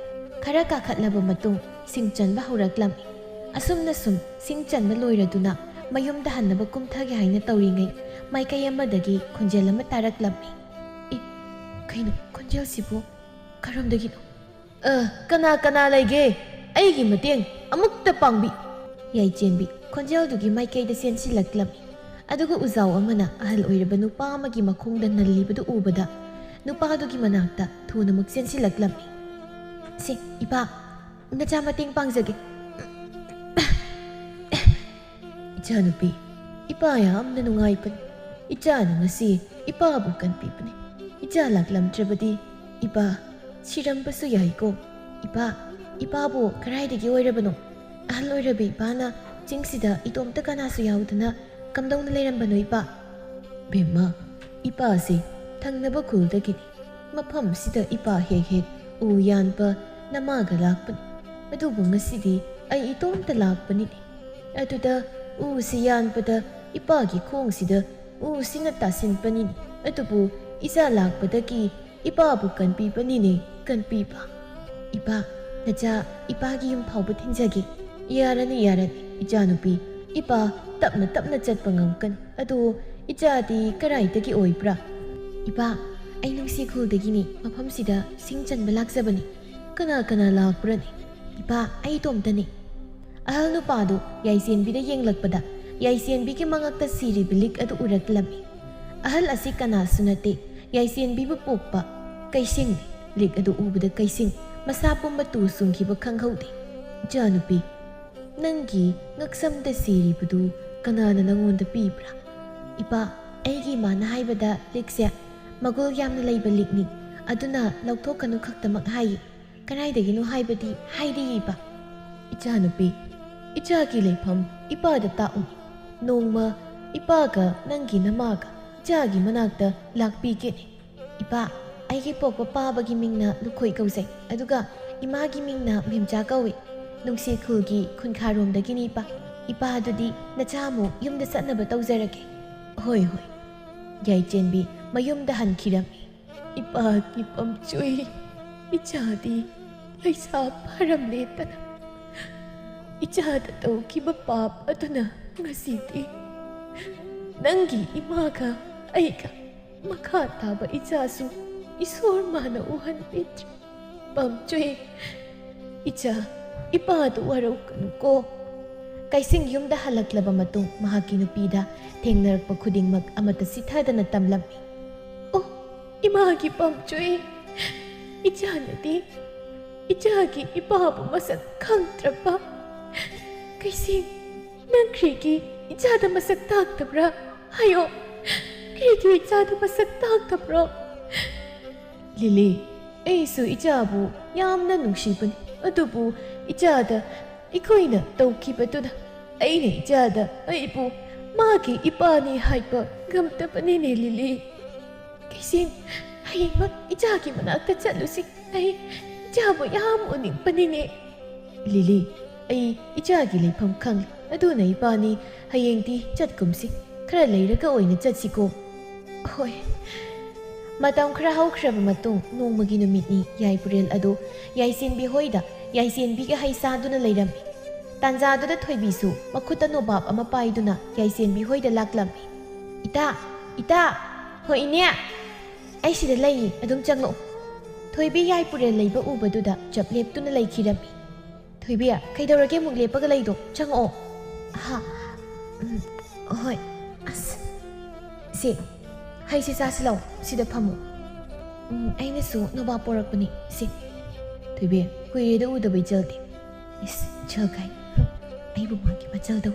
ꯈꯔ ꯀꯥꯈꯠꯂꯕ ꯃꯇꯨꯡ ꯁꯤꯡ ꯆꯟꯕ ꯍꯧꯔꯛꯂꯝꯃꯤ ꯑꯁꯨꯝꯅ ꯁꯤꯡ ꯆꯟꯕ ꯂꯣꯏꯔꯗꯨꯅ ꯃꯌꯨꯝꯗ ꯍꯟꯅꯕ ꯀꯨꯝꯊꯒꯦ ꯍꯥꯏꯅ ꯇꯧꯔꯤꯉꯩ ꯃꯥꯏꯀꯩ ꯑꯃꯗꯒꯤ ꯈꯣꯟꯖꯦꯜ ꯑꯃ ꯇꯥꯔꯛꯂꯝꯃꯤ ꯀꯩꯅꯣ ꯈꯣꯟꯖꯦꯜꯁꯤꯕꯨ ꯀꯔꯣꯝꯗꯒꯤꯅꯣ ꯀꯅꯥ ꯂꯩꯒꯦ ꯑꯩꯒꯤ ꯃꯇꯦꯡ ꯑꯃꯨꯛꯇ ꯄꯥꯡꯕꯤ ꯌꯥꯏꯆꯦꯟꯕꯤ ꯈꯣꯟꯖꯦꯜꯗꯨꯒꯤ ꯃꯥꯏꯀꯩꯗ ꯆꯦꯟꯁꯤꯜꯂꯛꯂꯝꯃꯤ ꯑꯗꯨꯒ ꯎꯖꯥꯎ ꯑꯃꯅ ꯑꯍꯜ ꯑꯣꯏꯔꯕ ꯅꯨꯄꯥ ꯑꯃꯒꯤ ꯃꯈꯣꯡꯗ ꯅꯜꯂꯤꯕꯗꯨ ꯎꯕꯗ ꯅꯨꯄꯥꯗꯨꯒꯤ ꯃꯅꯥꯛꯇ ꯊꯨꯅꯃꯛ ꯆꯦꯟꯁꯤꯜꯂꯛꯂꯝꯃꯤ ꯁꯤ ꯏꯄꯥ ꯅꯆꯥ ꯃꯇꯦꯡ ꯄꯥꯡꯖꯒꯦ ꯏꯆꯥꯅꯨꯄꯤ ꯏꯄꯥ ꯌꯥꯝꯅ ꯅꯨꯡꯉꯥꯏꯕꯅꯤ ꯏꯆꯥꯅ ꯉꯁꯤ ꯏꯄꯥꯕꯨ ꯀꯟꯕꯤꯕꯅꯤ ꯏꯆꯥ ꯂꯥꯛꯂꯝꯗ꯭ꯔꯕꯗꯤ ꯏꯄꯥ ꯁꯤꯔꯝꯕꯁꯨ ꯌꯥꯏꯀꯣ ꯏꯄꯥꯕꯨ ꯀꯗꯥꯏꯗꯒꯤ ꯑꯣꯏꯔꯕꯅꯣ ꯑꯍꯜ ꯑꯣꯏꯔꯕ ꯏꯄꯥꯅ ꯆꯤꯡꯁꯤꯗ ꯏꯇꯣꯝꯇ ꯀꯅꯥꯁꯨ ꯌꯥꯎꯗꯅ ꯀꯝꯗꯧꯅ ꯂꯩꯔꯝꯕꯅꯣ ꯏꯄꯥ ꯕꯦꯝꯃ ꯏꯄꯥꯁꯤ ꯊꯪꯅꯕ ꯈꯨꯜꯗꯒꯤꯅꯤ ꯃꯐꯝꯁꯤꯗ ꯏꯄꯥ ꯍꯦꯛ ꯎ ꯌꯥꯟꯕ ꯅꯃꯥꯒ ꯂꯥꯛꯄꯅꯤ ꯑꯗꯨꯕꯨ ꯉꯁꯤꯗꯤ ꯑꯩ ꯏꯇꯣꯝꯇ ꯂꯥꯛꯄꯅꯤꯅꯦ ꯑꯗꯨꯗ ꯎꯁꯤ ꯌꯥꯟꯕꯗ ꯏꯄꯥꯒꯤ ꯈꯣꯡꯁꯤꯗ ꯎꯁꯤꯅ ꯇꯥꯁꯤꯟꯕꯅꯤꯅꯦ ꯑꯗꯨꯕꯨ ꯏꯆꯥ ꯂꯥꯛꯄꯗꯒꯤ ꯏꯄꯥꯕꯨ ꯀꯟꯕꯤꯕꯅꯤꯅꯦ ꯀꯟꯕꯤꯕ ꯏꯄꯥ ꯅꯆꯥ ꯏꯄꯥꯒꯤ ꯌꯨꯝ ꯐꯥꯎꯕ ꯊꯤꯟꯖꯒꯦ ꯌꯥꯔꯅꯤ ꯏꯆꯥꯅꯨꯄꯤ ꯏꯄꯥ ꯇꯞꯅ ꯆꯠꯄ ꯉꯝꯀꯅꯤ ꯑꯗꯣ ꯏꯆꯥꯗꯤ ꯀꯔꯥꯏꯗꯒꯤ ꯑꯣꯏꯕ꯭ꯔꯥ ꯏꯄꯥ ꯑꯩ ꯅꯨꯡꯁꯤ ꯈꯨꯜꯗꯒꯤꯅꯤ ꯃꯐꯝꯁꯤꯗ ꯁꯤꯡ ꯆꯟꯕ ꯂꯥꯛꯆꯕꯅꯤ ꯀꯅꯥ ꯂꯥꯛꯄ꯭ꯔꯅꯤ ꯏꯄꯥ ꯑꯩ ꯏꯇꯣꯝꯇꯅꯤ ꯑꯍꯜ ꯅꯨꯄꯥꯗꯨ ꯌꯥꯏꯆꯦꯟꯕꯤꯗ ꯌꯦꯡꯂꯛꯄꯗ ꯌꯥꯏꯆꯦꯟꯕꯤꯒꯤ ꯃꯉꯛꯇ ꯁꯤꯔꯤꯕ ꯂꯤꯛ ꯑꯗꯨ ꯎꯔꯛꯂꯝꯃꯤ ꯑꯍꯜ ꯑꯁꯤ ꯀꯅꯥꯁꯨ ꯅꯠꯇꯦ ꯌꯥꯏꯆꯦꯟꯕꯤꯕꯨ ꯄꯣꯛꯄ ꯀꯩꯁꯤꯡꯅꯤ ꯂꯤꯛ ꯑꯗꯨ ꯎꯕꯗ ꯀꯩꯁꯤꯡ ꯃꯁꯥ ꯄꯨꯝꯕ ꯇꯨ ꯁꯨꯡꯈꯤꯕ ꯈꯪꯍꯧꯗꯦ꯫ ꯏꯆꯥꯅꯨꯄꯤ, ꯅꯪꯒꯤ ꯉꯛꯁꯝꯗ ꯁꯤꯔꯤꯕꯗꯨ ꯀꯅꯥꯅ ꯅꯪꯉꯣꯟꯗ ꯄꯤꯕ꯭ꯔꯥ? ꯏꯄꯥ, ꯑꯩꯒꯤ ꯏꯃꯥꯅ ꯍꯥꯏꯕꯗ ꯂꯤꯛꯁꯦ ꯃꯒꯨꯜ ꯌꯥꯝꯅ ꯂꯩꯕ ꯂꯤꯛꯅꯤ, ꯑꯗꯨꯅ ꯂꯧꯊꯣꯛꯀꯅꯨ ꯈꯛꯇꯃꯛ ꯍꯥꯏꯌꯦ, ꯀꯗꯥꯏꯗꯒꯤꯅꯣ ꯍꯥꯏꯕꯗꯤ ꯍꯥꯏꯔꯤꯌꯦ ꯏꯄꯥ꯫ ꯏꯆꯥꯅꯨꯄꯤ, ꯏꯆꯥꯒꯤ ꯂꯩꯐꯝ ꯏꯄꯥꯗ ꯇꯥꯛꯎ꯫ ꯅꯣꯡꯃ ꯏꯄꯥꯒ ꯅꯪꯒꯤ ꯅꯃꯥꯒ ꯏꯆꯥꯒꯤ ꯃꯅꯥꯛꯇ ꯂꯥꯛꯄꯤꯒꯦꯅꯦ꯫ ꯏꯄꯥ, ꯑꯩꯒꯤ ꯄꯣꯛꯄ ꯄꯥꯕꯒꯤ ꯃꯤꯡꯅ ꯂꯨꯈꯣꯏ ꯀꯧꯖꯩ, ꯑꯗꯨꯒ ꯏꯃꯥꯒꯤ ꯃꯤꯡꯅ ꯃꯦꯝꯆꯥ ꯀꯧꯏ꯫ ꯅꯨꯡꯁꯤꯈꯨꯜꯒꯤ ꯈꯨꯟꯈꯥꯔꯣꯝꯗꯒꯤꯅꯤ ꯏꯄꯥ꯫ ꯏꯄꯥ ꯑꯗꯨꯗꯤ ꯅꯆꯥ ꯑꯃꯨꯛ ꯌꯨꯝꯗ ꯆꯠꯅꯕ ꯇꯧꯖꯔꯒꯦ꯫ ꯍꯣꯏ ꯍꯣꯏ꯫ ꯌꯥꯏꯆꯦꯟꯕꯤ ꯃꯌꯨꯝꯗ ꯍꯟꯈꯤꯔꯝꯃꯤ꯫ ꯏꯄꯥꯒꯤ ꯄꯝꯆꯣꯏ, ꯏꯆꯥꯗꯤ ꯂꯩꯁꯥ ꯐꯔꯝꯂꯦꯇꯅ ꯏꯆꯥꯗ ꯇꯧꯈꯤꯕ ꯄꯥꯞ ꯑꯗꯨꯅ ꯉꯁꯤꯗꯤ ꯅꯪꯒꯤ ꯏꯃꯥꯒ ꯑꯩꯒ ꯃꯈꯥ ꯇꯥꯕ ꯏꯆꯥꯁꯨ ꯏꯁꯣꯔ ꯃꯥꯅ ꯎꯍꯟꯕꯤꯗ꯭ꯔꯦ꯫ ꯄꯝꯆꯣꯏ, ꯏꯆꯥ, ꯏꯄꯥꯗꯨ ꯋꯥꯔꯧꯀꯅꯨꯀꯣ꯫ ꯀꯩꯁꯤꯡ ꯌꯨꯝꯗ ꯍꯜꯂꯛꯂꯕ ꯃꯇꯨꯡ ꯃꯍꯥꯛꯀꯤ ꯅꯨꯄꯤꯗ ꯊꯦꯡꯅꯔꯛꯄ ꯈꯨꯗꯤꯡꯃꯛ ꯑꯃꯠꯇ ꯁꯤꯊꯗꯅ ꯇꯝꯂꯝꯃꯤ꯫ ꯑꯣ, ꯏꯃꯥꯒꯤ ꯄꯝꯆꯣꯏ, ꯏꯆꯥꯅꯗꯤ ꯏꯆꯥꯒꯤ ꯏꯄꯥꯕꯨ ꯃꯁꯛ ꯈꯪꯗ꯭ꯔꯕ? ꯀꯩꯁꯤꯡ, ꯅꯪ ꯀꯔꯤꯒꯤ ꯏꯆꯥꯗ ꯃꯁꯛ ꯇꯥꯛꯇꯕ꯭ꯔꯥ? ꯍꯥꯏꯌꯣ, ꯀꯔꯤꯒꯤ ꯏꯆꯥꯗ ꯃꯁꯛ ꯇꯥꯛꯇꯕ꯭ꯔꯣ? ꯂꯤꯂꯤ, ꯑꯩꯁꯨ ꯏꯆꯥꯕꯨ ꯌꯥꯝꯅ ꯅꯨꯡꯁꯤꯕꯅꯤ, ꯑꯗꯨꯕꯨ ꯏꯆꯥꯗ ꯑꯩꯈꯣꯏꯅ ꯇꯧꯈꯤꯕꯗꯨꯅ ꯑꯩꯅ ꯏꯆꯥꯗ ꯑꯩꯕꯨ ꯃꯥꯒꯤ ꯏꯄꯥꯅꯤ ꯍꯥꯏꯕ ꯉꯝꯗꯕꯅꯤꯅꯦ ꯂꯤꯂꯤ꯫ ꯀꯩꯁꯤꯡ, ꯍꯌꯦꯡꯃꯛ ꯏꯆꯥꯒꯤ ꯃꯅꯥꯛꯇ ꯆꯠꯂꯨꯁꯤ, ꯑꯩ ꯏꯆꯥꯕꯨ ꯌꯥꯝ ꯎꯅꯤꯡꯕꯅꯤꯅꯦ꯫ ꯂꯤꯂꯤ, ꯑꯩ ꯏꯆꯥꯒꯤ ꯂꯩꯐꯝ ꯈꯪꯂꯤ, ꯑꯗꯨꯅ ꯏꯄꯥꯅꯤ ꯍꯌꯦꯡꯗꯤ ꯆꯠꯀꯨꯝꯁꯤ, ꯈꯔ ꯂꯩꯔꯒ ꯑꯣꯏꯅ ꯆꯠꯁꯤꯀꯣ꯫ ꯍꯣꯏ꯫ ꯃꯇꯝ ꯈꯔ ꯍꯧꯈ꯭ꯔꯕ ꯃꯇꯨꯡ ꯅꯣꯡꯃꯒꯤ ꯅꯨꯃꯤꯠꯅꯤ ꯌꯥꯏꯄꯨꯔꯦꯜ ꯑꯗꯨ ꯌꯥꯏꯁꯦꯟꯕꯤ ꯍꯣꯏꯗ ꯌꯥꯏꯁꯦꯟꯕꯤꯒ ꯍꯩꯁꯥꯗꯨꯅ ꯂꯩꯔꯝꯃꯤ꯫ ꯇꯥꯟꯖꯥꯗꯨꯗ ꯊꯣꯏꯕꯤꯁꯨ ꯃꯈꯨꯠꯇ ꯅꯣꯕꯥꯞ ꯑꯃ ꯄꯥꯏꯗꯨꯅ ꯌꯥꯏꯁꯦꯟꯕꯤ ꯍꯣꯏꯗ ꯂꯥꯛꯂꯝꯃꯤ꯫ ꯏꯇꯥ, ꯏꯇꯥ! ꯍꯣꯏ ꯏꯅꯦ, ꯑꯩ ꯁꯤꯗ ꯂꯩꯌꯦ, ꯑꯗꯨꯝ ꯆꯪꯂꯛꯑꯣ꯫ ꯊꯣꯏꯕꯤ ꯌꯥꯏꯄꯨꯔꯦꯜ ꯂꯩꯕ ꯎꯕꯗꯨꯗ ꯆꯞ ꯂꯦꯞꯇꯨꯅ ꯂꯩꯈꯤꯔꯝꯃꯤ꯫ ꯊꯣꯏꯕꯤ, ꯀꯩꯗꯧꯔꯒꯦ ꯑꯃꯨꯛ ꯂꯦꯞꯄꯒ ꯂꯩꯗꯣ? ꯆꯪꯉꯛꯑꯣ꯫ ꯍꯣꯏ, ꯑꯁ, ꯁꯤ ꯍꯩꯁꯦ ꯆꯥꯁꯤ ꯂꯥꯎ, ꯁꯤꯗ ꯐꯝꯃꯨ꯫ ꯑꯩꯅꯁꯨ ꯅꯣꯕꯥꯞ ꯄꯣꯔꯛꯄꯅꯤ, ꯁꯤ꯫ ꯊꯣꯏꯕꯤ, ꯀꯨꯏꯔꯦꯗ ꯎꯗꯕ ꯏꯆꯜꯗꯤ꯫ ꯏꯁ, ꯏꯆꯜ ꯀꯥꯏ, ꯑꯩꯕꯨ ꯃꯥꯒꯤ ꯃꯆꯜꯗꯧ꯫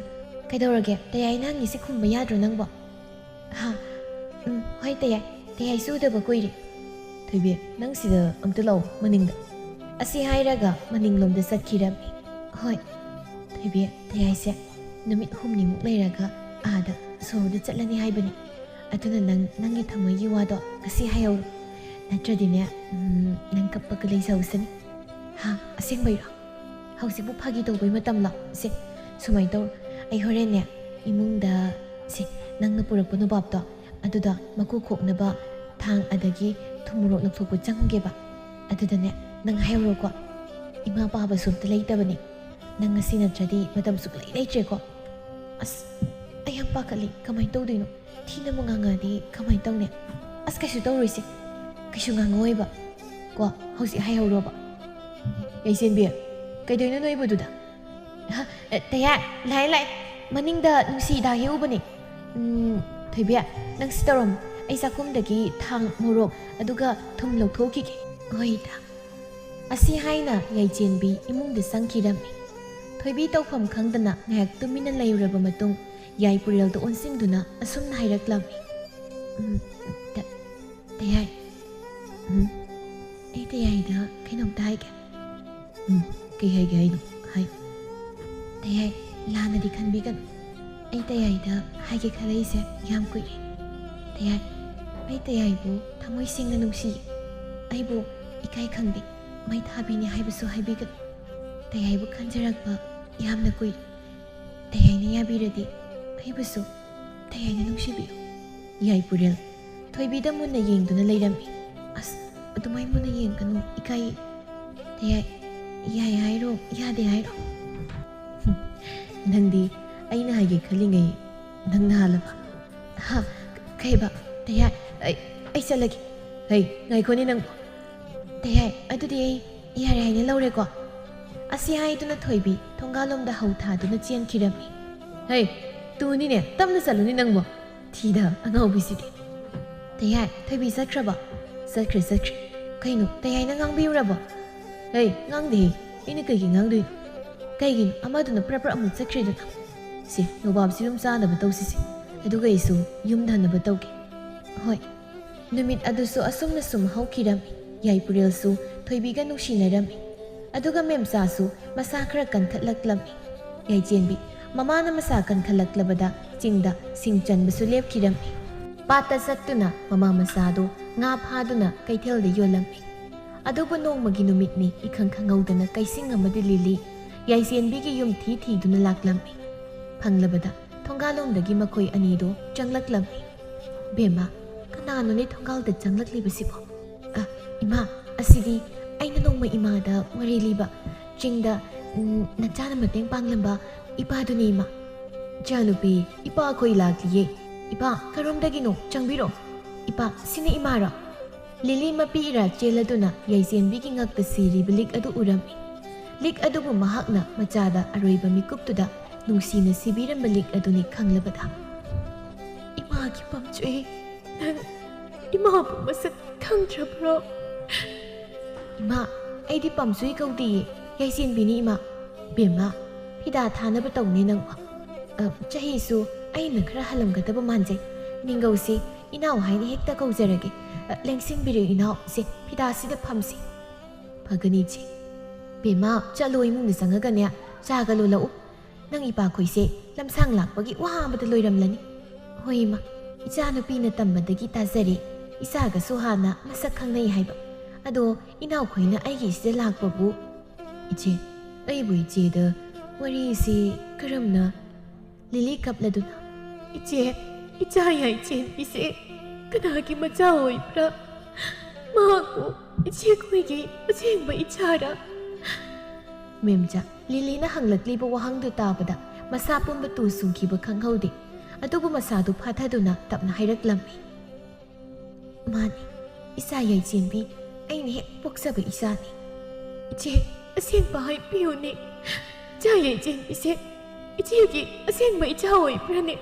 ꯀꯩꯗꯧꯔꯒꯦ, ꯇꯌꯥꯏꯅ ꯍꯪꯉꯤꯁꯤ ꯈꯨꯝꯕ ꯌꯥꯗ꯭ꯔꯣ ꯅꯪꯕꯣ? ꯍꯣꯏ ꯇꯌꯥꯏ, ꯇꯌꯥꯏꯁꯨ ꯎꯗꯕ ꯀꯨꯏꯔꯦ꯫ ꯊꯣꯏꯕꯤ, ꯅꯪ ꯁꯤꯗ ꯑꯝꯇ ꯂꯥꯛꯑꯣ, ꯃꯅꯤꯡꯗ꯫ ꯑꯁꯤ ꯍꯥꯏꯔꯒ ꯃꯅꯤꯡꯂꯣꯝꯗ ꯆꯠꯈꯤꯔꯝꯃꯤ꯫ ꯍꯣꯏ꯫ ꯊꯣꯏꯕꯤ, ꯇꯌꯥꯏꯁꯦ ꯅꯨꯃꯤꯠ ꯍꯨꯝꯅꯤꯃꯨꯛ ꯂꯩꯔꯒ ꯑꯥꯗ ꯁꯣꯔꯣꯗ ꯆꯠꯂꯅꯤ ꯍꯥꯏꯕꯅꯤ, ꯑꯗꯨꯅ ꯅꯪꯒꯤ ꯊꯃꯣꯏꯒꯤ ꯋꯥꯗꯣ ꯉꯁꯤ ꯍꯥꯏꯍꯧꯔꯣ, ꯅꯠꯇ꯭ꯔꯗꯤꯅꯦ ꯅꯪ ꯀꯞꯄꯒ ꯂꯩꯖꯍꯧꯁꯅꯤ꯫ ꯑꯁꯦꯡꯕꯩꯔꯣ? ꯍꯧꯖꯤꯛꯄꯨ ꯐꯥꯒꯤ ꯇꯧꯕꯩ ꯃꯇꯝꯂꯣ? ꯁꯤ ꯁꯨꯃꯥꯏꯅ ꯇꯧꯔꯣ, ꯑꯩ ꯍꯣꯔꯦꯟꯅꯦ ꯏꯃꯨꯡꯗ ꯁꯤ ꯅꯪꯅ ꯄꯨꯔꯛꯄ ꯅꯣꯕꯥꯞꯇꯣ ꯑꯗꯨꯗ ꯃꯀꯨ ꯈꯣꯛꯅꯕ ꯊꯥꯡ ꯑꯗꯒꯤ ꯊꯨꯝ ꯃꯣꯔꯣꯛ ꯂꯧꯊꯣꯛꯄ ꯆꯪꯒꯦꯕ, ꯑꯗꯨꯗꯅꯦ ꯅꯪ ꯍꯥꯏꯍꯧꯔꯣꯀꯣ꯫ ꯏꯃꯥ ꯄꯥꯕꯁꯨ ꯑꯝꯇ ꯂꯩꯇꯕꯅꯤ, ꯅꯪ ꯉꯁꯤ ꯅꯠꯇ꯭ꯔꯗꯤ ꯃꯇꯝ ꯁꯨꯛꯂꯩ ꯂꯩꯇ꯭ꯔꯦꯀꯣ꯫ ꯑꯁ, ꯑꯩ ꯌꯥꯝ ꯄꯥꯈꯠꯂꯤ, ꯀꯃꯥꯏꯅ ꯇꯧꯗꯣꯏꯅꯣ? ꯊꯤꯅ ꯑꯃꯨꯛ ꯉꯥꯡꯉꯛꯑꯗꯤ ꯀꯃꯥꯏꯅ ꯇꯧꯅꯤ? ꯑꯁ, ꯀꯩꯁꯨ ꯇꯧꯔꯣꯏꯁꯦ, ꯀꯩꯁꯨ ꯉꯥꯡꯉꯛꯑꯣꯏꯕ ꯀꯣ, ꯍꯧꯖꯤꯛ ꯍꯥꯏꯍꯧꯔꯣꯕ꯫ ꯌꯥꯏꯁꯦꯟꯕꯤ, ꯀꯩꯗꯧꯅꯣ ꯅꯣꯏꯕꯗꯨꯗ? ꯇꯌꯥꯏ, ꯂꯥꯛꯑꯦ, ꯃꯅꯤꯡꯗ ꯅꯨꯡꯁꯤ ꯍꯤꯗꯥꯛ ꯍꯦꯛꯎꯕꯅꯤ꯫ ꯊꯣꯏꯕꯤ, ꯅꯪ ꯁꯤ ꯇꯧꯔꯝꯃꯣ, ꯑꯩ ꯆꯥꯛꯈꯨꯝꯗꯒꯤ ꯊꯥꯡ ꯃꯣꯔꯣꯛ ꯑꯗꯨꯒ ꯊꯨꯝ ꯂꯧꯊꯣꯛꯈꯤꯒꯦ꯫ ꯍꯣꯏ ꯏꯇꯥ꯫ ꯑꯁꯤ ꯍꯥꯏꯅ ꯌꯥꯏꯆꯦꯟꯕꯤ ꯏꯃꯨꯡꯗ ꯆꯪꯈꯤꯔꯝꯃꯤ꯫ ꯊꯣꯏꯕꯤ ꯇꯧꯐꯝ ꯈꯪꯗꯅ ꯉꯥꯏꯍꯥꯛ ꯇꯨꯃꯤꯟꯅ ꯂꯩꯔꯨꯔꯕ ꯃꯇꯨꯡ ꯌꯥꯏꯄꯨꯔꯦꯜꯗ ꯑꯣꯟꯁꯤꯟꯗꯨꯅ ꯑꯁꯨꯝꯅ ꯍꯥꯏꯔꯛꯂꯝꯃꯤ꯫ ꯇꯌꯥꯏ, ꯑꯩ ꯇꯌꯥꯏꯗ ꯀꯩꯅꯣꯝꯇ ꯍꯥꯏꯒꯦ꯫ ꯀꯩ ꯍꯥꯏꯒꯦ ꯍꯥꯏꯅꯣ? ꯍꯥꯏ꯫ ꯇꯌꯥꯏ, ꯂꯥꯟꯅꯗꯤ ꯈꯟꯕꯤꯒꯅꯨ, ꯑꯩ ꯇꯌꯥꯏꯗ ꯍꯥꯏꯒꯦ ꯈꯜꯂꯛꯏꯁꯦ ꯌꯥꯝ ꯀꯨꯏꯔꯦ꯫ ꯇꯌꯥꯏ, ꯑꯩ ꯇꯌꯥꯏꯕꯨ ꯊꯃꯣꯏ ꯁꯦꯡꯅ ꯅꯨꯡꯁꯤꯌꯦ, ꯑꯩꯕꯨ ꯏꯀꯥꯏ ꯈꯪꯗꯦ, ꯃꯩ ꯊꯥꯕꯤꯅꯤ ꯍꯥꯏꯕꯁꯨ ꯍꯥꯏꯕꯤꯒꯅꯨ꯫ ꯇꯌꯥꯏꯕꯨ ꯈꯟꯖꯔꯛꯄ ꯌꯥꯝꯅ ꯀꯨꯏꯔꯦ, ꯇꯌꯥꯏꯅ ꯌꯥꯕꯤꯔꯗꯤ ꯑꯩꯕꯨꯁꯨ ꯇꯌꯥꯏꯅ ꯅꯨꯡꯁꯤꯕꯤꯌꯨ꯫ ꯌꯥꯏꯄꯨꯔꯦꯜ ꯊꯣꯏꯕꯤꯗ ꯃꯨꯟꯅ ꯌꯦꯡꯗꯨꯅ ꯂꯩꯔꯝꯃꯤ꯫ ꯑꯁ, ꯑꯗꯨꯃꯥꯏ ꯃꯨꯟꯅ ꯌꯦꯡꯒꯅꯨ, ꯏꯀꯥꯏ꯫ ꯇꯌꯥꯏ, ꯌꯥꯏ ꯍꯥꯏꯔꯣ, ꯌꯥꯗꯦ ꯍꯥꯏꯔꯣ? ꯅꯪꯗꯤ ꯑꯩꯅ ꯍꯥꯏꯒꯦ ꯈꯜꯂꯤꯉꯩ ꯅꯪꯅ ꯍꯥꯜꯂꯕ? ꯀꯩꯕ? ꯇꯌꯥꯏ, ꯑꯩ ꯆꯠꯂꯒꯦ꯫ ꯍꯩ, ꯉꯥꯏꯈꯣꯅꯦ ꯅꯪꯕꯣ꯫ ꯇꯌꯥꯏ, ꯑꯗꯨꯗꯤ ꯑꯩ ꯌꯥꯔꯦ ꯍꯥꯏꯅ ꯂꯧꯔꯦꯀꯣ꯫ ꯑꯁꯤ ꯍꯥꯏꯗꯨꯅ ꯊꯣꯏꯕꯤ ꯊꯣꯡꯒꯥꯜꯂꯣꯝꯗ ꯍꯧ ꯊꯥꯗꯨꯅ ꯆꯦꯟꯈꯤꯔꯝꯃꯤ꯫ ꯍꯩ, ꯇꯨꯅꯤꯅꯦ, ꯇꯞꯅ ꯆꯠꯂꯨꯅꯤ ꯅꯪꯕꯣ, ꯊꯤꯗ ꯑꯉꯥꯎꯕꯤꯁꯤꯗꯤ꯫ ꯇꯌꯥꯏ, ꯊꯣꯏꯕꯤ ꯆꯠꯈ꯭ꯔꯕ? ꯆꯠꯈ꯭ꯔꯦ꯫ ꯀꯩꯅꯣ, ꯇꯌꯥꯏꯅ ꯉꯥꯡꯕꯤꯔꯨꯔꯕꯣ? Hey, ngang ini kaigi ngang dui. Kaigi amaduna pra amuk sakriduna. Si, nobab silum sana ba tawsi. Aduga isu yum dhanna ba tawge. Hoi. Numit adusu asum na sum haukiram. Yai puril su thoibiga nushinaram. Aduga memsa su masa khara kankhatlaklam. Yai jenbi mama na masa kankhatlabada chingda singchan basu lepkiram. Pata sattuna mama masado nga phaduna kaithelda yolam. Adubu nongmagi numitni ikhang khangawdana kaising amadi lili yaisenbigi yum thi duna laklammi phanglabada thongalomdagi makhoi anido changlaklammi bema kanano ne thongalda changlaklibasibo ima asidi aina nongma imada wari liba chingda nachana mateng panglamba ipa duni ima janupi ipa khoi lakliye ipa karomdagi no changbiro ipa sine imara Lili mapira cheladuna yaisenbigi ngakta siri lik adu urami. Lik adu bu mahakna machada aroiba mikuptuda nungsina sibiran balik adu ni khanglabada. Ima ki pamchue nang ima bu masak khangrabro. Ima aidi pamsui kaudi yaisenbini ima bema pida thana ba tawni nang chahi su aina khara halamgadaba manjai ningausi inaw haini hekta kauzarage. Lengsing biri inaw si pidasi phamsi phagani chi bema chalo imung ni sanga ganya chaga lo lau nang ipa khoise lamsang lakpagi wa amada loiramlani hoima ichanu pina tambadagi tazari isaga suhana masak khangnai haiba ado inaw khoina aigi sida lakpabu iche aibu iche da wari si karamna lili kapladuna iche ichaya iche ise Kanagi macha oibra maku iche koigi asengba ichara memja lilina hanglakliba wahangdu tabada masa pumba tu sungkiba khanghaude adubu masadu phathaduna tapna hairaklammi mani isa yai chenbi aine hek poksaba isani iche asengba hai pione cha yai chenbi se iche gi asengba icha oibra ne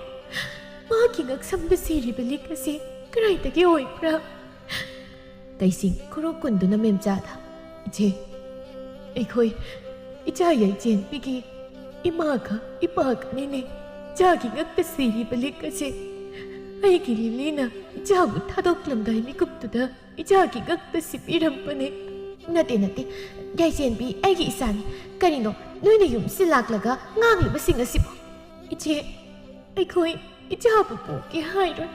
ma ki ngaksam da siri balik ase Karai taki oi pra Kaising kuro kunduna memchada Iche Ikoi Icha yai jen pigi Imaka ipaka nene Chagi ngakta siri balik ase Aiki lilina Ichagu thadoklamdai mikuptuda Ichagi ngakta sipirampane Nate Yai jen pi aiki isani Karino Nuina yum silaklaga Ngangliba singasipo Iche Ikoi Ichabu poki hairo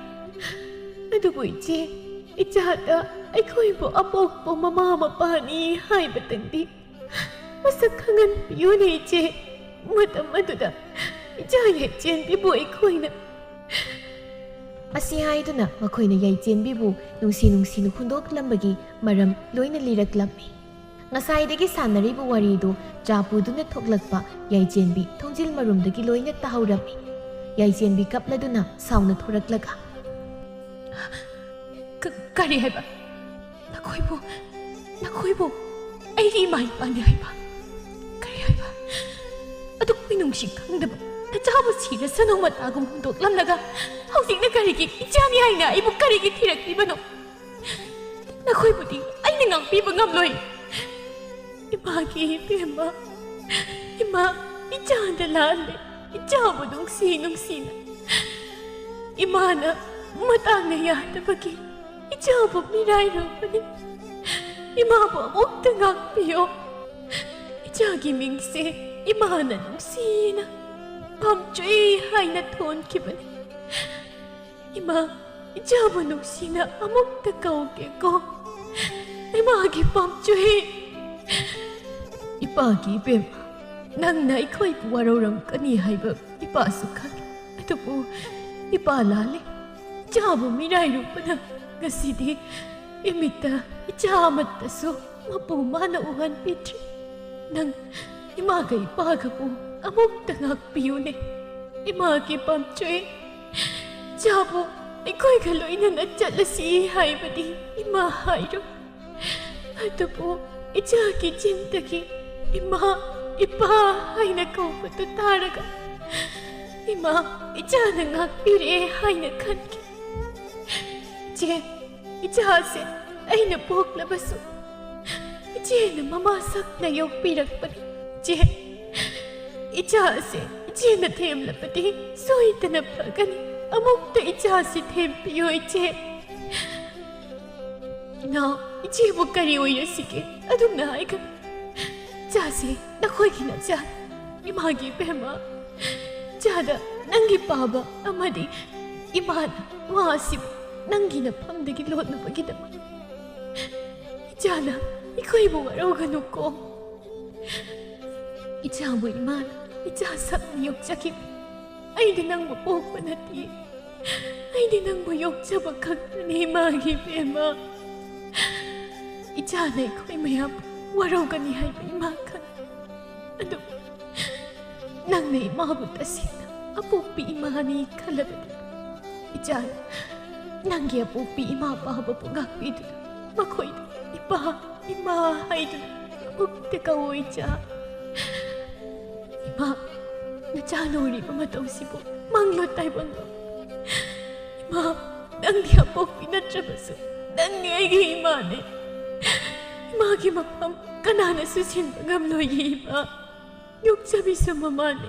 Adubu iche, ichada, aikoibo apokpo mama mapani hai batandi. Masak kangan piyone iche, matam aduda, ichaya chen bibu aikoina. Asi hai duna makoina yai chen bibu nungsi nu hundok lambagi maram loina lirak lammi. Ngasai dagi sanaribu warido japu duna thoklakpa yai chen bi thongjil marum dagi loina tahaurammi. Yai chen bi kapladuna sauna thoraklaga. Kari haiba Nakoibo Aigi mai pani haiba Kari haiba Aduk minungsi kangdaba Nachabu sira sanong matagum hundok lamnaga Hausing na karigi Ichani haina ibu karigi tirakliba no Nakoibo di ay nangang piba ngamloy Imagi bema Ima Ichanda lale Ichabu nungsi na Imana Matang na yata bagi Ichabu miray rapani Imabu amok tangak piyo Ichagi mingse Imana nungsina Pamchui hay na ton kibani Ima Ichabu nungsina amok takaw ko Imagi pamchui Ipagi bema Nang na iko'y puwaraw kani hayba Ipasukan Ito po Ipalali Ichabu miray rupana Ngasidi imita ichamat taso mapumana uhan pitri Nang imagay ipaga po amok tangak piyune Imagi pamchui Ichabu iko'y kaloy na natsalasi haybadi imahayro Ito po ichaki chintaki Ipa hay na ko patutaraga Ima ichana ngakpire hay na kanki Ichase ay napok labaso ꯏꯆꯦꯅ ꯃꯃꯥꯁꯛꯅ ꯌꯣꯛꯄꯤꯔꯛꯄꯅꯤ ꯏꯆꯦ ꯏꯆꯥꯁꯦ ꯏꯆꯦꯅ ꯊꯦꯝꯂꯕꯗꯤ ꯁꯣꯏꯗꯅ ꯐꯒꯅꯤ ꯑꯃꯨꯛꯇ ꯏꯆꯥꯁꯤ ꯊꯦꯝꯕꯤꯌꯨ ꯏꯆꯦ ꯏꯅꯥꯎ ꯏꯆꯦꯕꯨ ꯀꯔꯤ ꯑꯣꯏꯔꯁꯤꯒꯦ ꯑꯗꯨꯝꯅ ꯍꯥꯏꯒꯅꯨ ꯏꯆꯥꯁꯤ ꯅꯈꯣꯏꯒꯤ ꯅꯆꯥ 이마기 베마 자다 낭기 빠바 아마디 이마나 와시 낭기나 팜되기 로드바기다 이자나 이거이보 와로가 놓고 이자부 이마나 이자사 욕자기 아이디 낭보 뽀빠나티 아이디 낭보 욕자바 각다니 이마기 베마 이자나 이거이마야 와로가니 하이바 이마칸 아도 ꯅꯪꯅ ꯏꯃꯥꯕꯨ ꯇꯁꯦꯡꯅ ꯑꯄꯣꯛꯄꯤ ꯏꯃꯥꯅꯤ ꯈꯜꯂꯕꯗꯤ ꯏꯆꯥꯅ ꯅꯪꯒꯤ ꯑꯄꯣꯛꯄꯤ ꯏꯃꯥ ꯄꯥꯕꯕꯨ ꯉꯥꯛꯄꯤꯗꯨꯅ ꯃꯈꯣꯏꯗ ꯏꯄꯥ ꯏꯃꯥ ꯍꯥꯏꯗꯨꯅ ꯑꯃꯨꯛꯇ ꯀꯧꯋꯣ ꯏꯆꯥ ꯏꯃꯥ ꯅꯆꯥꯅ ꯑꯣꯏꯔꯤꯕ ꯃꯇꯧꯁꯤꯕꯨ ꯃꯪꯂꯣ ꯇꯥꯏꯕꯪꯂꯣ ꯏꯃꯥ ꯅꯪꯒꯤ ꯑꯄꯣꯛꯄꯤ ꯅꯠꯇ꯭ꯔꯕꯁꯨ ꯅꯪꯅꯤ ꯑꯩꯒꯤ ꯏꯃꯥꯅꯤ 이마기 막밤 까나나 수신바 감노이 이마 욕잡이서 마마네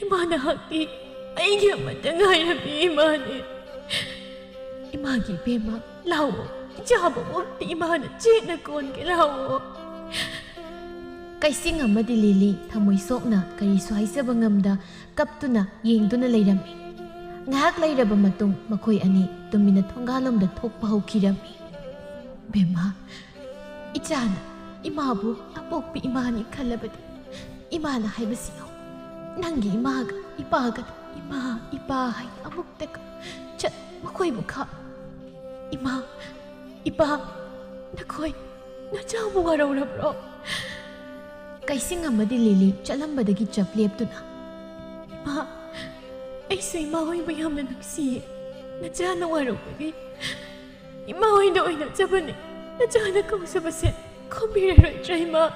이마나 학기 아이기 엄마다 가야비 이마네 이마기 베마 라오 이자바 먹디 이마나 찌나 꼰게 라오 ꯀꯩꯁꯤꯡ ꯑꯃꯗꯤ ꯂꯤꯂꯤ ꯊꯃꯣꯏ ꯁꯣꯛꯅ ꯀꯔꯤꯁꯨ ꯍꯥꯏꯖꯕ ꯉꯝꯗ ꯀꯞꯇꯨꯅ ꯌꯦꯡꯗꯨꯅ ꯂꯩꯔꯝꯃꯤ ꯉꯥꯏꯍꯥꯛ ꯂꯩꯔꯕ ꯃꯇꯨꯡ ꯃꯈꯣꯏ ꯑꯅꯤ ꯇꯨꯃꯤꯟꯅ ꯊꯣꯡꯒꯥꯜꯂꯣꯝꯗ ꯊꯣꯛꯄ ꯍꯧꯈꯤꯔꯝꯃꯤ ꯕꯦꯝꯃ 이자나 이마부 아복비 이마니 칼라바디 이마나 하이바시노 난기 이마가 이빠가 이마 이빠 하이 아목대가 자 마코이부 카 이마 이빠 나코이 나 자부 가라오라브로 까이싱 아마디 릴리 짤람바다기 짭리앱두나 이마 에이스 이마 호이부 야면 낚시 나 자나 와로바기 이마 호이도 오이나 잡아네 나자나 거기서봤어 컴비레를 쩌이마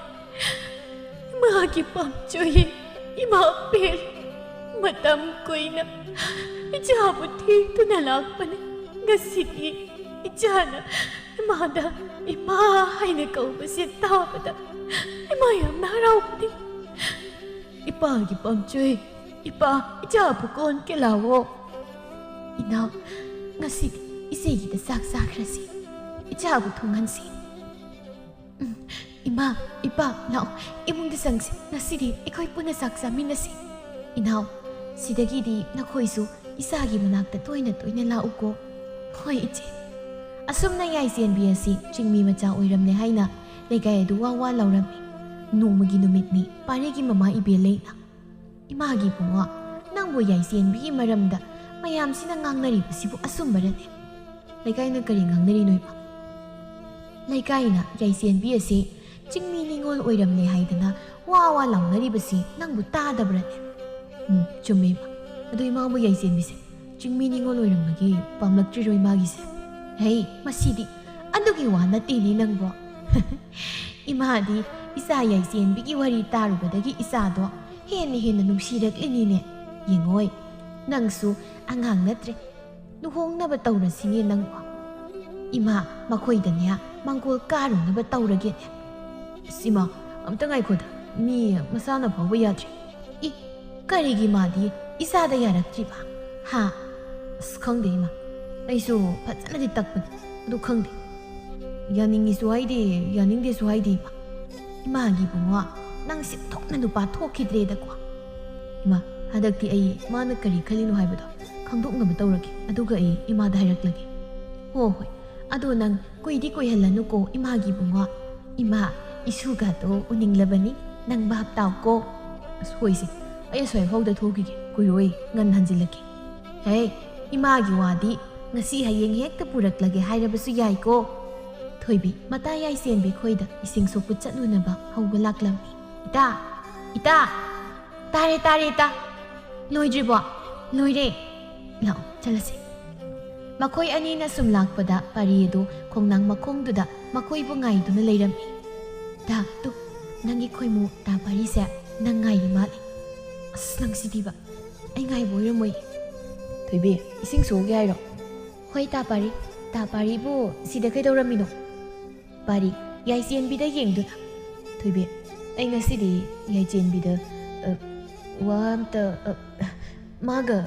이마기 빰쩌이 이마 벨 마담 꼬이나 이자부 틱도 날락바네 가시기 이자나 이마다 이마 하이네 거기서 따와바다 이마야 나라오바니 이빠기 빰쩌이 이빠 이자부 꼰 깨라워 이나 가시기 이세기다 싹싹하시 이자부 통한시 이마 이빠 나오 이몽드 상시 나시리 이코이 뿌나 삭사 미나시 이나오 시다기디 나코이수 이사기 문학다 토이나 라오고 코이 이제 아숨나 야이시엔 비아시 징미 마자 오이람네 하이나 레가에도 와와 라우람미 노무기 누밋니 파리기 마마 이벨레이나 이마기 붕와 낭보 야이시엔 비기 마람다 마얌시나 ngang 아숨바라네 레가이나 까리 ngang 노이바 ꯂꯩꯀꯥꯏꯅ ꯌꯥꯏꯁꯦꯟꯕꯤ ꯑꯁꯤ ꯆꯤꯡꯃꯤ ꯅꯤꯉꯣꯜ ꯑꯣꯏꯔꯝꯂꯦ ꯍꯥꯏꯗꯅ ꯋꯥ ꯂꯥꯎꯅꯔꯤꯕꯁꯤ ꯅꯪꯕꯨ ꯇꯥꯗꯕ꯭ꯔꯅꯦ ꯆꯨꯝꯃꯦꯕ ꯑꯗꯨ ꯏꯃꯥꯕꯨ ꯌꯥꯏꯁꯦꯟꯕꯤꯁꯦ ꯆꯤꯡꯃꯤ ꯅꯤꯉꯣꯜ ꯑꯣꯏꯔꯝꯕꯒꯤ ꯄꯥꯝꯂꯛꯇ꯭ꯔꯤꯔꯣ ꯏꯃꯥꯒꯤꯁꯦ ꯍꯩ ꯃꯁꯤꯗꯤ ꯑꯗꯨꯒꯤ ꯋꯥ ꯅꯠꯇꯦꯅꯦ ꯅꯪꯕꯣ ꯏꯃꯥꯗꯤ ꯏꯆꯥ ꯌꯥꯏꯁꯦꯟꯕꯤꯒꯤ ꯋꯥꯔꯤ ꯇꯥꯔꯨꯕꯗꯒꯤ ꯏꯆꯥꯗꯣ ꯍꯦꯟꯅ ꯅꯨꯡꯁꯤꯔꯛꯂꯤꯅꯤꯅꯦ ꯌꯦꯡꯉꯣꯏ ꯅꯪꯁꯨ ꯑꯉꯥꯡ ꯅꯠꯇ꯭ꯔꯦ ꯂꯨꯍꯣꯡꯅꯕ ꯇꯧꯔꯁꯤꯅꯦ ꯅꯪꯕꯣ 이마 마코이다냐 망골 까루나바 따우라게네 이마 아무튼 아이코다 미 마사나 바보 야지 이 까리기 마디 이사다 야락지바 하 스컹데 이마 아이소 파짜나디 딱분 도 컹데 야닝이 수하이디 야닝데 수하이디 이마 이마기 붕와 낭시 톡나 누파 토키드레다고 이마 하닥티 아이 마나 까리 칼리노 하이바도 ꯈꯪꯗꯣꯛꯅꯕ ꯇꯧꯔꯒꯦ ꯑꯗꯨꯒ ꯑꯩ ꯏꯃꯥꯗ ꯍꯥꯏꯔꯛꯂꯒꯦ ꯍꯣꯏ ꯑꯗꯣ ꯅꯪ ꯀꯨꯏꯗꯤ ꯀꯨꯏꯍꯜꯂꯅꯨꯀꯣ ꯏꯃꯥꯒꯤ ꯕꯨꯡꯉꯣ ꯏꯃꯥ ꯏꯁꯨꯒꯗꯣ ꯎꯅꯤꯡꯂꯕꯅꯤ ꯅꯪ ꯚꯥꯞ ꯇꯥꯎꯀꯣ ꯑꯁ ꯍꯣꯏꯁꯦ ꯑꯩ ꯑꯁ꯭ꯋꯥꯏꯐꯥꯎꯗ ꯊꯣꯛꯈꯤꯒꯦ ꯀꯨꯏꯔꯣꯏ ꯉꯟ ꯍꯟꯖꯤꯜꯂꯛꯀꯦ ꯍꯦ ꯏꯃꯥꯒꯤ ꯋꯥꯗꯤ ꯉꯁꯤ ꯍꯌꯦꯡ ꯍꯦꯛꯇ ꯄꯨꯔꯛꯂꯒꯦ ꯍꯥꯏꯔꯕꯁꯨ ꯌꯥꯏꯀꯣ ꯊꯣꯏꯕꯤ ꯃꯇꯥ ꯌꯥꯏꯁꯦꯟꯕꯤ ꯈꯣꯏꯗ ꯏꯁꯤꯡ ꯁꯣꯛꯄ ꯆꯠꯂꯨꯅꯕ ꯍꯧꯕ ꯂꯥꯛꯂꯝꯃꯤ ꯏꯇꯥ ꯇꯥꯔꯦ ꯏꯇꯥ ꯂꯣꯏꯗ꯭ꯔꯤꯕꯣ ꯂꯣꯏꯔꯦ ꯂꯥꯛꯑꯣ ꯆꯠꯂꯁꯤ ꯃꯈꯣꯏ ꯑꯅꯤꯅ ꯁꯨꯝ ꯂꯥꯛꯄꯗ ꯄꯥꯔꯤ ꯑꯗꯨ ꯈꯣꯡꯅꯥꯡ ꯃꯈꯣꯡꯗꯨꯗ ꯃꯈꯣꯏꯕꯨ ꯉꯥꯏꯗꯨꯅ ꯂꯩꯔꯝꯃꯤ ꯇꯨ ꯅꯪꯒꯤ ꯈꯣꯏꯃꯨ ꯇꯥ ꯄꯥꯔꯤꯁꯦ ꯅꯪ ꯉꯥꯏꯔꯤ ꯃꯥꯜꯂꯤ ꯑꯁ ꯅꯪꯁꯤꯗꯤꯕ ꯑꯩ ꯉꯥꯏꯕ ꯑꯣꯏꯔꯝꯃꯣꯏ ꯊꯣꯏꯕꯤ ꯏꯁꯤꯡ ꯁꯣꯛꯒꯦ ꯍꯥꯏꯔꯣ ꯍꯣꯏ ꯇꯥ ꯄꯥꯔꯤꯕꯨ ꯁꯤꯗ ꯀꯩꯗꯧꯔꯝꯃꯤꯅꯣ ꯄꯥꯔꯤ ꯌꯥꯏꯆꯦꯟꯕꯤꯗ ꯌꯦꯡꯗꯨꯅ ꯊꯣꯏꯕꯤ ꯑꯩ ꯉꯁꯤꯗꯤ ꯌꯥꯏꯆꯦꯟꯕꯤꯗ ꯋꯥ ꯑꯝꯇ ꯃꯥꯒ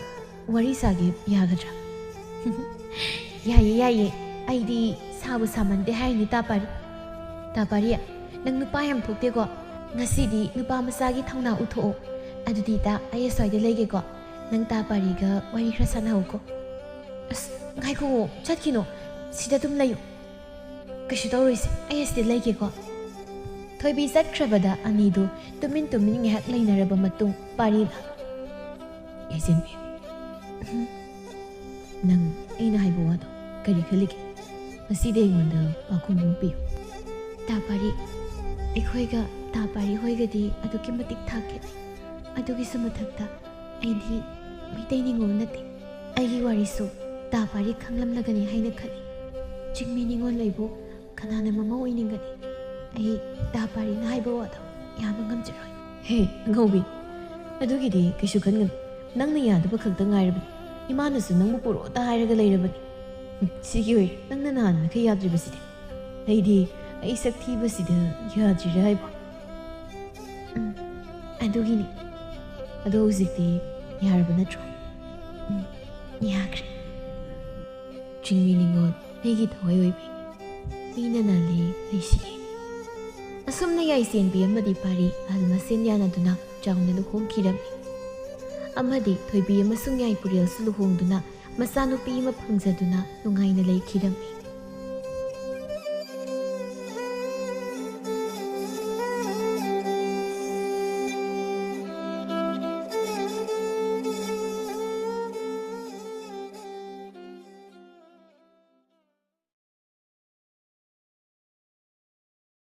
ꯋꯥꯔꯤ ꯁꯥꯒꯦ ꯌꯥꯒꯗ꯭ꯔꯥ? ꯌꯥꯏꯌꯦ ꯌꯥꯏꯌꯦ ꯑꯩꯗꯤ ꯁꯥꯕꯨ ꯁꯥꯃꯟꯗꯦ ꯍꯥꯏꯅꯤ ꯇꯥꯄꯥꯔꯤ ꯇꯥꯄꯥꯔꯤ ꯅꯪ ꯅꯨꯄꯥ ꯌꯥꯝ ꯊꯣꯛꯇꯦꯀꯣ ꯉꯁꯤꯗꯤ ꯅꯨꯄꯥ ꯃꯆꯥꯒꯤ ꯊꯧꯅꯥ ꯎꯠꯊꯣꯛꯑꯣ ꯑꯗꯨꯗꯤ ꯑꯩ ꯑꯁ꯭ꯋꯥꯏꯗ ꯂꯩꯒꯦꯀꯣ ꯅꯪ ꯇꯥꯄꯥꯔꯤꯒ ꯋꯥꯔꯤ ꯈꯔ ꯁꯥꯟꯅꯍꯧꯀꯣ ꯑꯁ ꯉꯥꯏꯈꯣ ꯆꯠꯈꯤꯅꯣ ꯁꯤꯗ ꯑꯗꯨꯝ ꯂꯩꯌꯨ ꯀꯩꯁꯨ ꯇꯧꯔꯣꯏꯁꯦ ꯑꯩ ꯑꯁꯤꯗ ꯂꯩꯒꯦꯀꯣ ꯊꯣꯏꯕꯤ ꯆꯠꯈ꯭ꯔꯕꯗ ꯑꯅꯤꯗꯨ ꯇꯨꯃꯤꯟ ꯇꯨꯃꯤꯟ ꯉꯥꯏꯍꯥꯛ ꯂꯩꯅꯔꯕ ꯃꯇꯨꯡ ꯄꯥꯔꯤꯅ ꯌꯥꯏꯆꯦꯟꯕꯤ ꯅꯪ ꯑꯩꯅ ꯍꯥꯏꯕ ꯋꯥꯗꯣ ꯀꯔꯤ ꯈꯜꯂꯤꯒꯦ ꯉꯁꯤꯗꯤ ꯑꯩꯉꯣꯟꯗ ꯄꯥꯎꯈꯨꯝ ꯑꯃ ꯄꯤꯌꯨ ꯇꯥꯄꯥꯔꯤ ꯑꯩꯈꯣꯏꯒ ꯇꯥꯄꯥꯔꯤ ꯍꯣꯏꯒꯗꯤ ꯑꯗꯨꯛꯀꯤ ꯃꯇꯤꯛ ꯊꯥꯛꯈꯤ ꯑꯗꯨꯒꯤꯁꯨ ꯃꯊꯛꯇ ꯑꯩꯗꯤ ꯃꯩꯇꯩ ꯅꯤꯉꯣꯜ ꯅꯠꯇꯦ ꯑꯩꯒꯤ ꯋꯥꯔꯤꯁꯨ ꯇꯥꯄꯥꯔꯤ ꯈꯪꯂꯝꯂꯒꯅꯤ ꯍꯥꯏꯅ ꯈꯜꯂꯤ ꯆꯤꯡꯃꯤ ꯅꯤꯉꯣꯜ ꯂꯩꯕꯨ ꯀꯅꯥꯅ ꯃꯃꯥ ꯑꯣꯏꯅꯤꯡꯒꯅꯤ ꯑꯩ ꯇꯥꯄꯥꯔꯤꯅ ꯍꯥꯏꯕ ꯋꯥꯗꯣ ꯌꯥꯕ ꯉꯝꯖꯔꯣꯏ ꯍꯦ ꯑꯉꯧꯕꯤ ꯑꯗꯨꯒꯤꯗꯤ ꯀꯩꯁꯨ ꯈꯟꯒꯅꯨ ꯅꯪꯅ ꯌꯥꯗꯕ ꯈꯛꯇ ꯉꯥꯏꯔꯕꯅꯤ ꯏꯃꯥꯅꯁꯨ ꯅꯪꯕꯨ ꯄꯨꯔꯛꯑꯣꯇ ꯍꯥꯏꯔꯒ ꯂꯩꯔꯕꯅꯤ ꯁꯤꯒꯤ ꯑꯣꯏꯔꯦ ꯅꯪꯅ ꯅꯍꯥꯟ ꯃꯈꯩ ꯌꯥꯗ꯭ꯔꯤꯕꯁꯤꯗꯤ ꯑꯩꯗꯤ ꯑꯩ ꯁꯛ ꯊꯤꯕꯁꯤꯗ ꯌꯥꯗ꯭ꯔꯤꯔꯥ ꯍꯥꯏꯕ ꯑꯗꯨꯒꯤꯅꯤ ꯑꯗꯣ ꯍꯧꯖꯤꯛꯇꯤ ꯌꯥꯔꯕ ꯅꯠꯇ꯭ꯔꯣ ꯌꯥꯈ꯭ꯔꯦ ꯆꯤꯡꯃꯤ ꯅꯤꯉꯣꯜ ꯑꯩꯒꯤ ꯊꯋꯥꯏ ꯑꯣꯏꯕꯤ ꯃꯤꯅ ꯅꯥꯜꯂꯤ ꯂꯩꯁꯤꯒꯦ ꯑꯁꯨꯝꯅ ꯌꯥꯏꯆꯦꯟꯕꯤ ꯑꯃꯗꯤ ꯄꯥꯔꯤ ꯑꯍꯜ ꯃꯁꯦꯟ ꯌꯥꯅꯗꯨꯅ ꯆꯥꯎꯅ ꯂꯨꯍꯣꯡꯈꯤꯔꯝꯃꯤ ꯑꯃꯗꯤ ꯊꯣꯏꯕꯤ ꯑꯃꯁꯨꯡ ꯌꯥꯏꯄꯨꯔꯦꯜꯁꯨ ꯂꯨꯍꯣꯡꯗꯨꯅ ꯃꯆꯥꯅꯨꯄꯤ ꯑꯃ ꯐꯪꯖꯗꯨꯅ ꯅꯨꯡꯉꯥꯏꯅ ꯂꯩꯈꯤꯔꯝꯃꯤ